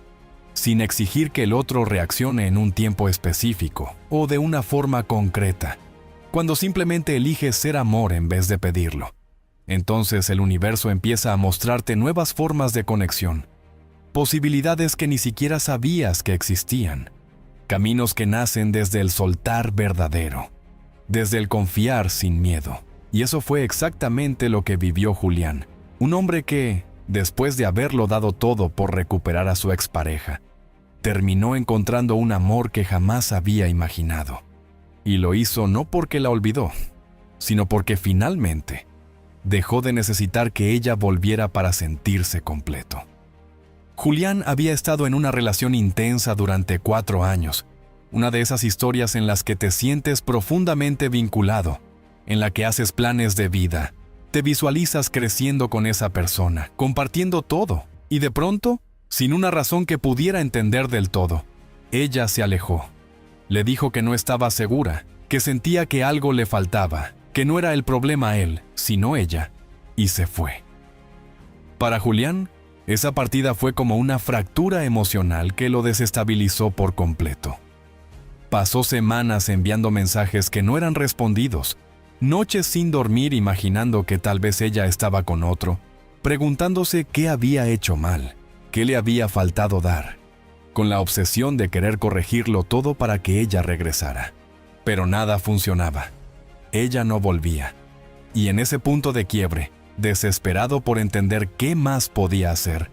sin exigir que el otro reaccione en un tiempo específico o de una forma concreta, cuando simplemente eliges ser amor en vez de pedirlo, entonces el universo empieza a mostrarte nuevas formas de conexión, posibilidades que ni siquiera sabías que existían, caminos que nacen desde el soltar verdadero, desde el confiar sin miedo. Y eso fue exactamente lo que vivió Julián, un hombre que, después de haberlo dado todo por recuperar a su expareja, terminó encontrando un amor que jamás había imaginado. Y lo hizo no porque la olvidó, sino porque finalmente dejó de necesitar que ella volviera para sentirse completo. Julián había estado en una relación intensa durante 4 años, una de esas historias en las que te sientes profundamente vinculado, en la que haces planes de vida, te visualizas creciendo con esa persona, compartiendo todo, y de pronto, sin una razón que pudiera entender del todo, ella se alejó. Le dijo que no estaba segura, que sentía que algo le faltaba, que no era el problema él, sino ella, y se fue. Para Julián, esa partida fue como una fractura emocional que lo desestabilizó por completo. Pasó semanas enviando mensajes que no eran respondidos, noches sin dormir imaginando que tal vez ella estaba con otro, preguntándose qué había hecho mal, qué le había faltado dar, con la obsesión de querer corregirlo todo para que ella regresara. Pero nada funcionaba. Ella no volvía. Y en ese punto de quiebre, desesperado por entender qué más podía hacer,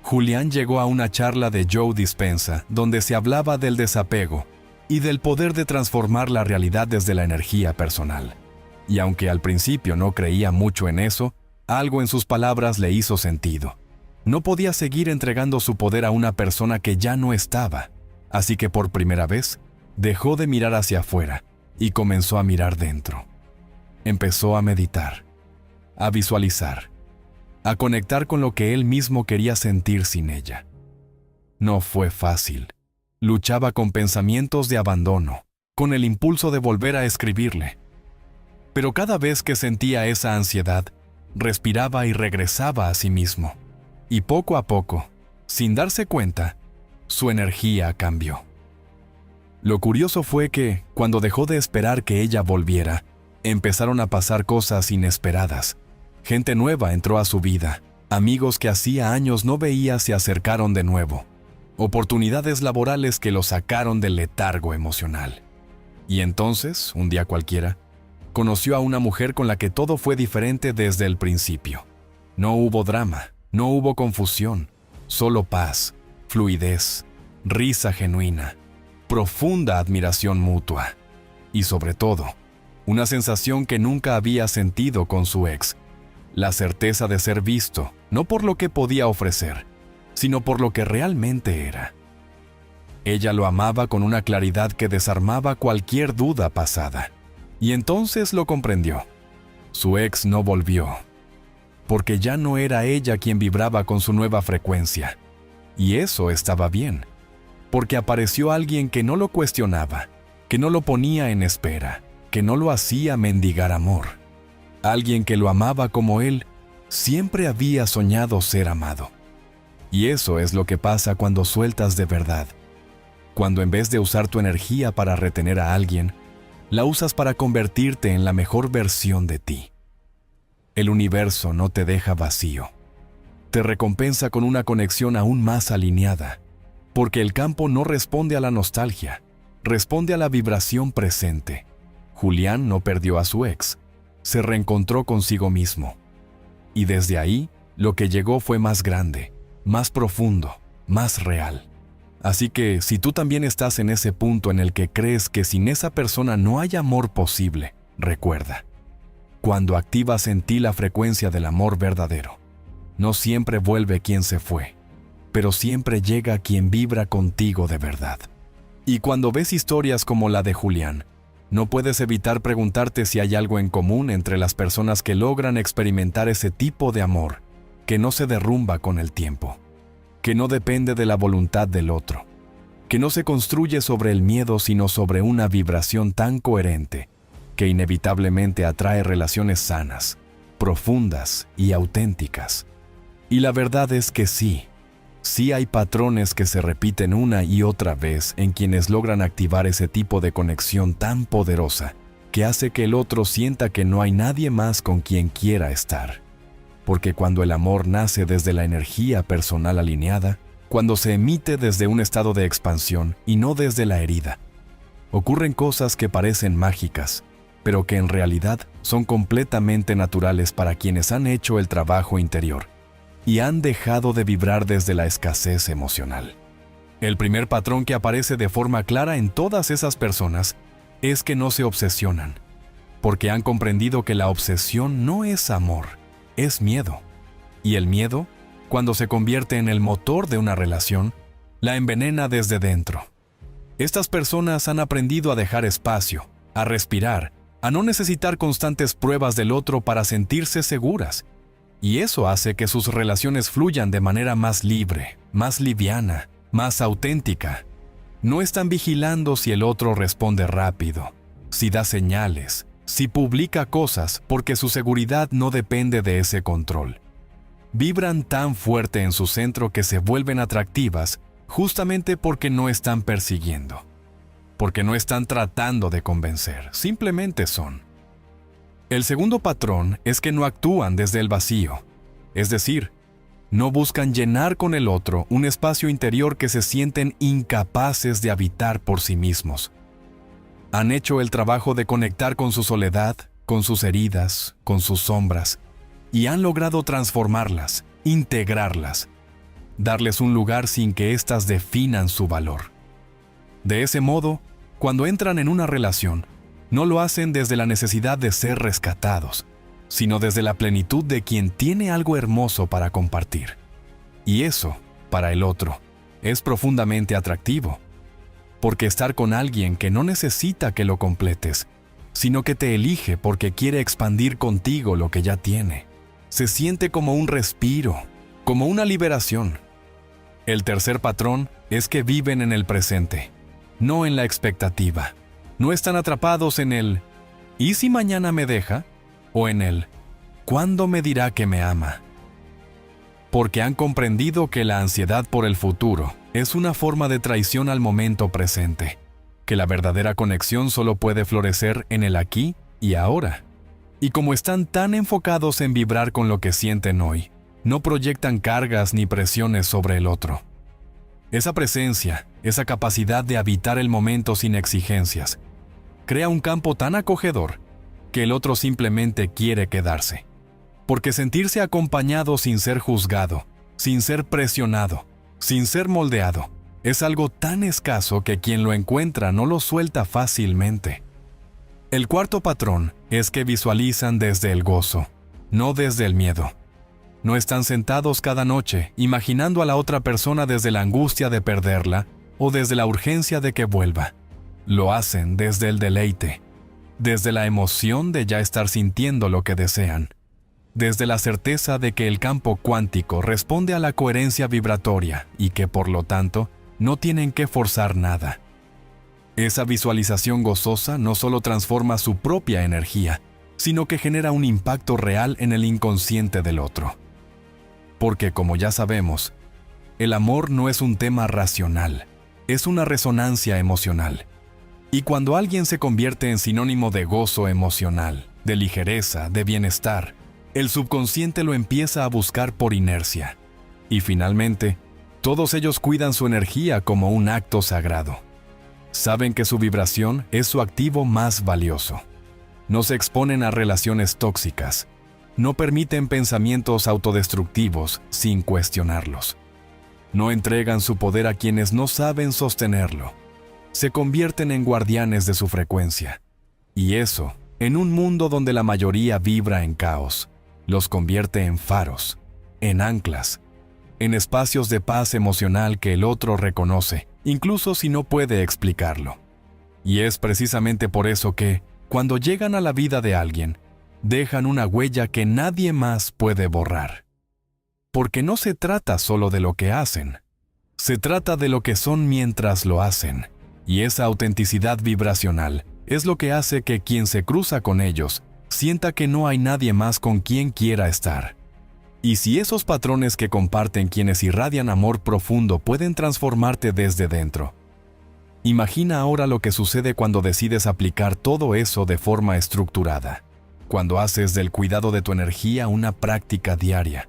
Julián llegó a una charla de Joe Dispenza donde se hablaba del desapego y del poder de transformar la realidad desde la energía personal. Y aunque al principio no creía mucho en eso, algo en sus palabras le hizo sentido. No podía seguir entregando su poder a una persona que ya no estaba, así que por primera vez dejó de mirar hacia afuera y comenzó a mirar dentro. Empezó a meditar, a visualizar, a conectar con lo que él mismo quería sentir sin ella. No fue fácil. Luchaba con pensamientos de abandono, con el impulso de volver a escribirle. Pero cada vez que sentía esa ansiedad, respiraba y regresaba a sí mismo. Y poco a poco, sin darse cuenta, su energía cambió. Lo curioso fue que, cuando dejó de esperar que ella volviera, empezaron a pasar cosas inesperadas. Gente nueva entró a su vida, amigos que hacía años no veía se acercaron de nuevo, oportunidades laborales que lo sacaron del letargo emocional. Y entonces, un día cualquiera, conoció a una mujer con la que todo fue diferente desde el principio. No hubo drama, no hubo confusión, solo paz, fluidez, risa genuina, profunda admiración mutua y sobre todo, una sensación que nunca había sentido con su ex, la certeza de ser visto, no por lo que podía ofrecer, sino por lo que realmente era. Ella lo amaba con una claridad que desarmaba cualquier duda pasada. Y entonces lo comprendió. Su ex no volvió, porque ya no era ella quien vibraba con su nueva frecuencia. Y eso estaba bien, porque apareció alguien que no lo cuestionaba, que no lo ponía en espera, que no lo hacía mendigar amor. Alguien que lo amaba como él siempre había soñado ser amado. Y eso es lo que pasa cuando sueltas de verdad. Cuando en vez de usar tu energía para retener a alguien, la usas para convertirte en la mejor versión de ti. El universo no te deja vacío. Te recompensa con una conexión aún más alineada, porque el campo no responde a la nostalgia, responde a la vibración presente. Julián no perdió a su ex, se reencontró consigo mismo. Y desde ahí, lo que llegó fue más grande, más profundo, más real. Así que, si tú también estás en ese punto en el que crees que sin esa persona no hay amor posible, recuerda, cuando activas en ti la frecuencia del amor verdadero, no siempre vuelve quien se fue, pero siempre llega quien vibra contigo de verdad. Y cuando ves historias como la de Julián, no puedes evitar preguntarte si hay algo en común entre las personas que logran experimentar ese tipo de amor, que no se derrumba con el tiempo, que no depende de la voluntad del otro, que no se construye sobre el miedo sino sobre una vibración tan coherente que inevitablemente atrae relaciones sanas, profundas y auténticas. Y la verdad es que sí hay patrones que se repiten una y otra vez en quienes logran activar ese tipo de conexión tan poderosa que hace que el otro sienta que no hay nadie más con quien quiera estar. Porque cuando el amor nace desde la energía personal alineada, cuando se emite desde un estado de expansión y no desde la herida, ocurren cosas que parecen mágicas, pero que en realidad son completamente naturales para quienes han hecho el trabajo interior y han dejado de vibrar desde la escasez emocional. El primer patrón que aparece de forma clara en todas esas personas es que no se obsesionan, porque han comprendido que la obsesión no es amor, es miedo. Y el miedo, cuando se convierte en el motor de una relación, la envenena desde dentro. Estas personas han aprendido a dejar espacio, a respirar, a no necesitar constantes pruebas del otro para sentirse seguras. Y eso hace que sus relaciones fluyan de manera más libre, más liviana, más auténtica. No están vigilando si el otro responde rápido, si da señales, si publica cosas, porque su seguridad no depende de ese control. Vibran tan fuerte en su centro que se vuelven atractivas justamente porque no están persiguiendo, porque no están tratando de convencer, simplemente son. El segundo patrón es que no actúan desde el vacío, es decir, no buscan llenar con el otro un espacio interior que se sienten incapaces de habitar por sí mismos. Han hecho el trabajo de conectar con su soledad, con sus heridas, con sus sombras, y han logrado transformarlas, integrarlas. darles un lugar sin que éstas definan su valor. De ese modo, cuando entran en una relación, no lo hacen desde la necesidad de ser rescatados, sino desde la plenitud de quien tiene algo hermoso para compartir. Y eso, para el otro, es profundamente atractivo, porque estar con alguien que no necesita que lo completes, sino que te elige porque quiere expandir contigo lo que ya tiene, se siente como un respiro, como una liberación. El tercer patrón es que viven en el presente, no en la expectativa. No están atrapados en el ¿y si mañana me deja? O en el ¿cuándo me dirá que me ama? Porque han comprendido que la ansiedad por el futuro es una forma de traición al momento presente, que la verdadera conexión solo puede florecer en el aquí y ahora. Y como están tan enfocados en vibrar con lo que sienten hoy, no proyectan cargas ni presiones sobre el otro. Esa presencia, esa capacidad de habitar el momento sin exigencias, crea un campo tan acogedor que el otro simplemente quiere quedarse. Porque sentirse acompañado sin ser juzgado, sin ser presionado, sin ser moldeado, es algo tan escaso que quien lo encuentra no lo suelta fácilmente. El cuarto patrón es que visualizan desde el gozo, no desde el miedo. No están sentados cada noche imaginando a la otra persona desde la angustia de perderla o desde la urgencia de que vuelva. Lo hacen desde el deleite, desde la emoción de ya estar sintiendo lo que desean, desde la certeza de que el campo cuántico responde a la coherencia vibratoria y que, por lo tanto, no tienen que forzar nada. Esa visualización gozosa no solo transforma su propia energía, sino que genera un impacto real en el inconsciente del otro. Porque, como ya sabemos, el amor no es un tema racional, es una resonancia emocional. Y cuando alguien se convierte en sinónimo de gozo emocional, de ligereza, de bienestar, el subconsciente lo empieza a buscar por inercia. Y finalmente, todos ellos cuidan su energía como un acto sagrado. Saben que su vibración es su activo más valioso. No se exponen a relaciones tóxicas. No permiten pensamientos autodestructivos sin cuestionarlos. No entregan su poder a quienes no saben sostenerlo. Se convierten en guardianes de su frecuencia. Y eso, en un mundo donde la mayoría vibra en caos, los convierte en faros, en anclas, en espacios de paz emocional que el otro reconoce, incluso si no puede explicarlo. Y es precisamente por eso que, cuando llegan a la vida de alguien, dejan una huella que nadie más puede borrar. Porque no se trata solo de lo que hacen, se trata de lo que son mientras lo hacen, y esa autenticidad vibracional es lo que hace que quien se cruza con ellos sienta que no hay nadie más con quien quiera estar. Y si esos patrones que comparten quienes irradian amor profundo pueden transformarte desde dentro, imagina ahora lo que sucede cuando decides aplicar todo eso de forma estructurada. Cuando haces del cuidado de tu energía una práctica diaria,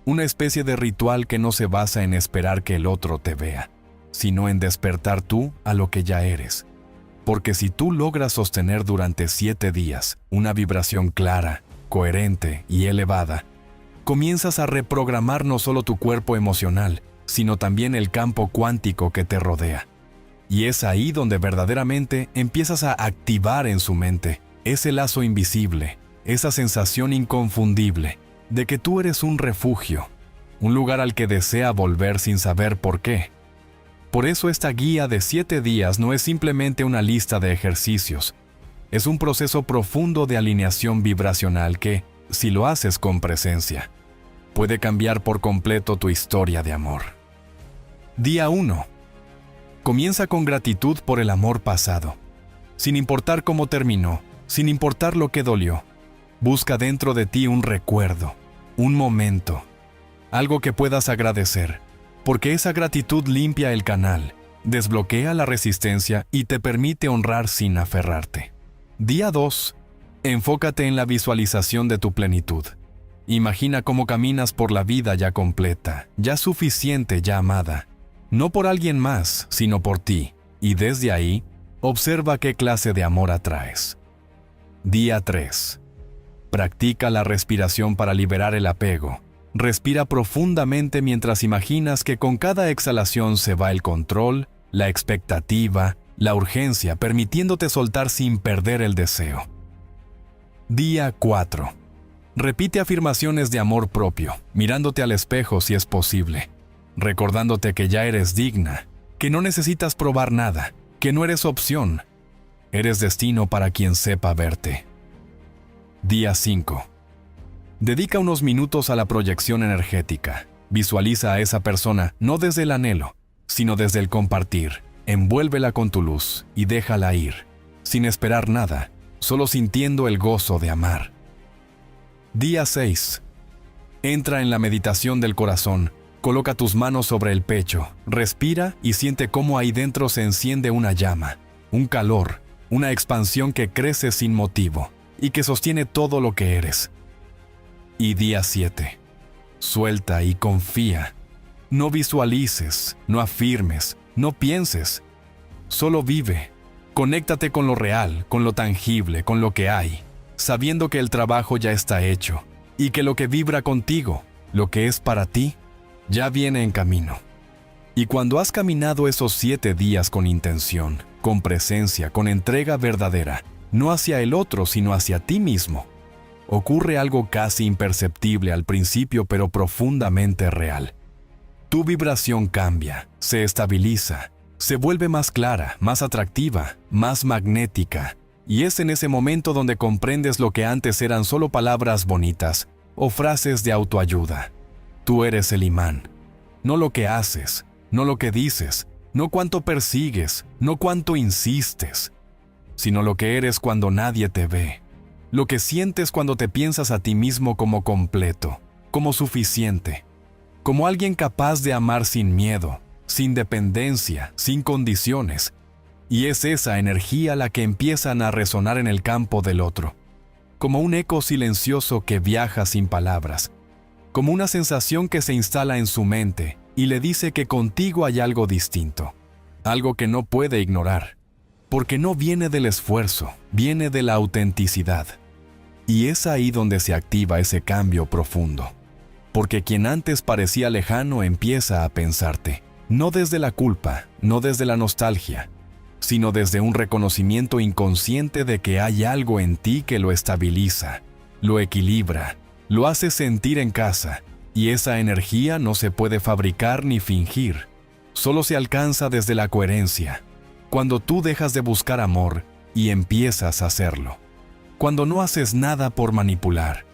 una especie de ritual que no se basa en esperar que el otro te vea, sino en despertar tú a lo que ya eres. Porque si tú logras sostener durante 7 días una vibración clara, coherente y elevada, comienzas a reprogramar no solo tu cuerpo emocional, sino también el campo cuántico que te rodea. Y es ahí donde verdaderamente empiezas a activar en su mente ese lazo invisible, esa sensación inconfundible de que tú eres un refugio, un lugar al que desea volver sin saber por qué. Por eso esta guía de 7 días no es simplemente una lista de ejercicios, es un proceso profundo de alineación vibracional que, si lo haces con presencia, puede cambiar por completo tu historia de amor. Día 1. Comienza con gratitud por el amor pasado, sin importar cómo terminó, sin importar lo que dolió. Busca dentro de ti un recuerdo, un momento, algo que puedas agradecer, porque esa gratitud limpia el canal, desbloquea la resistencia y te permite honrar sin aferrarte. Día 2. Enfócate en la visualización de tu plenitud. Imagina cómo caminas por la vida ya completa, ya suficiente, ya amada. No por alguien más, sino por ti. Y desde ahí, observa qué clase de amor atraes. Día 3. Practica la respiración para liberar el apego, Respira profundamente mientras imaginas que con cada exhalación se va el control, la expectativa, la urgencia, permitiéndote soltar sin perder el deseo. Día 4. Repite afirmaciones de amor propio, mirándote al espejo si es posible, recordándote que ya eres digna, que no necesitas probar nada, que no eres opción, eres destino para quien sepa verte. Día 5. Dedica unos minutos a la proyección energética. Visualiza a esa persona no desde el anhelo, sino desde el compartir. Envuélvela con tu luz y déjala ir, sin esperar nada, solo sintiendo el gozo de amar. Día 6. Entra en la meditación del corazón. Coloca tus manos sobre el pecho, respira y siente cómo ahí dentro se enciende una llama, un calor, una expansión que crece sin motivo y que sostiene todo lo que eres. Y día 7. Suelta y confía. No visualices, no afirmes, no pienses. Solo vive. Conéctate con lo real, con lo tangible, con lo que hay, sabiendo que el trabajo ya está hecho y que lo que vibra contigo, lo que es para ti, ya viene en camino. Y cuando has caminado esos 7 días con intención, con presencia, con entrega verdadera, no hacia el otro, sino hacia ti mismo, ocurre algo casi imperceptible al principio, pero profundamente real. Tu vibración cambia, se estabiliza, se vuelve más clara, más atractiva, más magnética, y es en ese momento donde comprendes lo que antes eran solo palabras bonitas o frases de autoayuda. Tú eres el imán, no lo que haces, no lo que dices, no cuánto persigues, no cuánto insistes, sino lo que eres cuando nadie te ve. Lo que sientes cuando te piensas a ti mismo como completo, como suficiente, como alguien capaz de amar sin miedo, sin dependencia, sin condiciones. Y es esa energía la que empiezan a resonar en el campo del otro, como un eco silencioso que viaja sin palabras, como una sensación que se instala en su mente y le dice que contigo hay algo distinto, algo que no puede ignorar, porque no viene del esfuerzo, viene de la autenticidad. Y es ahí donde se activa ese cambio profundo, porque quien antes parecía lejano empieza a pensarte, no desde la culpa, no desde la nostalgia, sino desde un reconocimiento inconsciente de que hay algo en ti que lo estabiliza, lo equilibra, lo hace sentir en casa, y esa energía no se puede fabricar ni fingir, solo se alcanza desde la coherencia, cuando tú dejas de buscar amor y empiezas a hacerlo. Cuando no haces nada por manipular,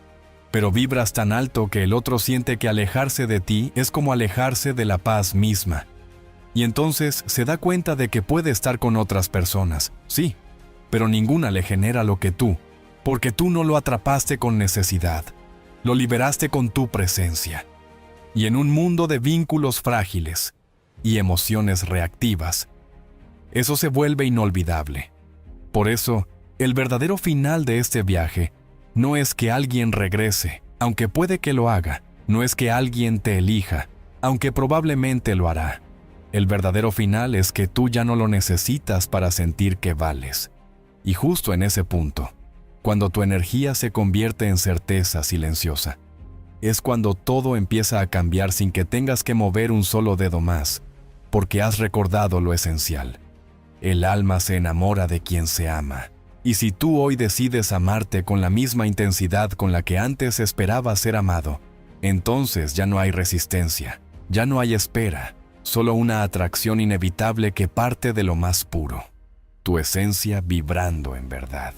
pero vibras tan alto que el otro siente que alejarse de ti es como alejarse de la paz misma. Y entonces se da cuenta de que puede estar con otras personas, sí, pero ninguna le genera lo que tú, porque tú no lo atrapaste con necesidad, lo liberaste con tu presencia. Y en un mundo de vínculos frágiles y emociones reactivas, eso se vuelve inolvidable. Por eso, el verdadero final de este viaje no es que alguien regrese, aunque puede que lo haga, no es que alguien te elija, aunque probablemente lo hará. El verdadero final es que tú ya no lo necesitas para sentir que vales. Y justo en ese punto, cuando tu energía se convierte en certeza silenciosa, es cuando todo empieza a cambiar sin que tengas que mover un solo dedo más, porque has recordado lo esencial. El alma se enamora de quien se ama. Y si tú hoy decides amarte con la misma intensidad con la que antes esperabas ser amado, entonces ya no hay resistencia, ya no hay espera, solo una atracción inevitable que parte de lo más puro, tu esencia vibrando en verdad.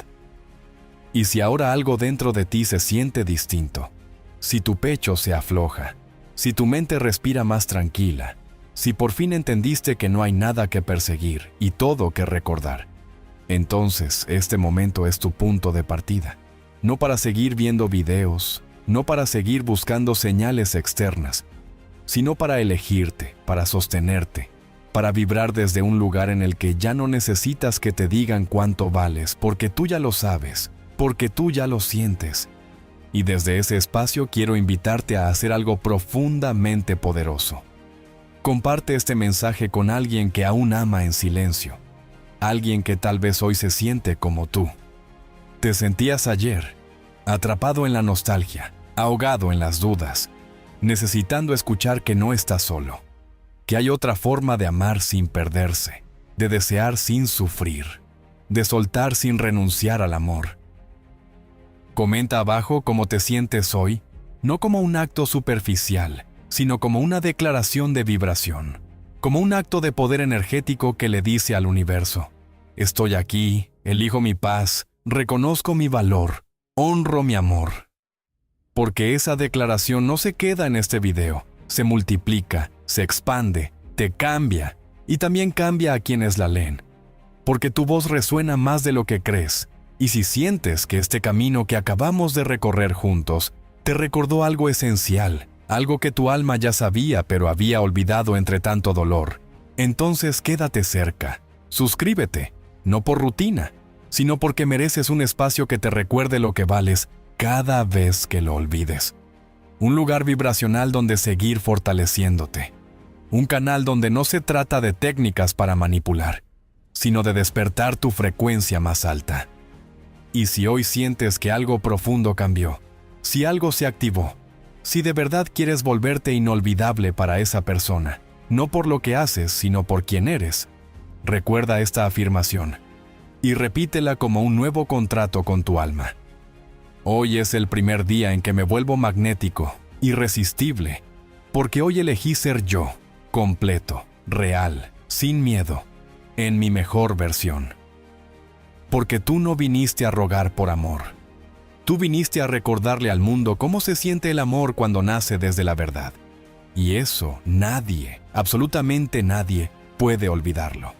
Y si ahora algo dentro de ti se siente distinto, si tu pecho se afloja, si tu mente respira más tranquila, si por fin entendiste que no hay nada que perseguir y todo que recordar, entonces este momento es tu punto de partida. No para seguir viendo videos, no para seguir buscando señales externas, sino para elegirte, para sostenerte, para vibrar desde un lugar en el que ya no necesitas que te digan cuánto vales, porque tú ya lo sabes, porque tú ya lo sientes. Y desde ese espacio quiero invitarte a hacer algo profundamente poderoso. Comparte este mensaje con alguien que aún ama en silencio. Alguien que tal vez hoy se siente como tú. Te sentías ayer, atrapado en la nostalgia, ahogado en las dudas. necesitando escuchar que no estás solo, que hay otra forma de amar sin perderse, de desear sin sufrir, de soltar sin renunciar al amor. Comenta abajo cómo te sientes hoy, no como un acto superficial, sino como una declaración de vibración, como un acto de poder energético que le dice al universo: estoy aquí, elijo mi paz, reconozco mi valor, honro mi amor. Porque esa declaración no se queda en este video, se multiplica, se expande, te cambia y también cambia a quienes la leen. Porque tu voz resuena más de lo que crees, y si sientes que este camino que acabamos de recorrer juntos te recordó algo esencial, algo que tu alma ya sabía pero había olvidado entre tanto dolor, entonces quédate cerca, suscríbete, no por rutina, sino porque mereces un espacio que te recuerde lo que vales cada vez que lo olvides. Un lugar vibracional donde seguir fortaleciéndote. Un canal donde no se trata de técnicas para manipular, sino de despertar tu frecuencia más alta. Y si hoy sientes que algo profundo cambió, si algo se activó, si de verdad quieres volverte inolvidable para esa persona, no por lo que haces, sino por quien eres, recuerda esta afirmación y repítela como un nuevo contrato con tu alma. Hoy es el primer día en que me vuelvo magnético, irresistible, porque hoy elegí ser yo, completo, real, sin miedo, en mi mejor versión. Porque tú no viniste a rogar por amor. Tú viniste a recordarle al mundo cómo se siente el amor cuando nace desde la verdad. Y eso nadie, absolutamente nadie, puede olvidarlo.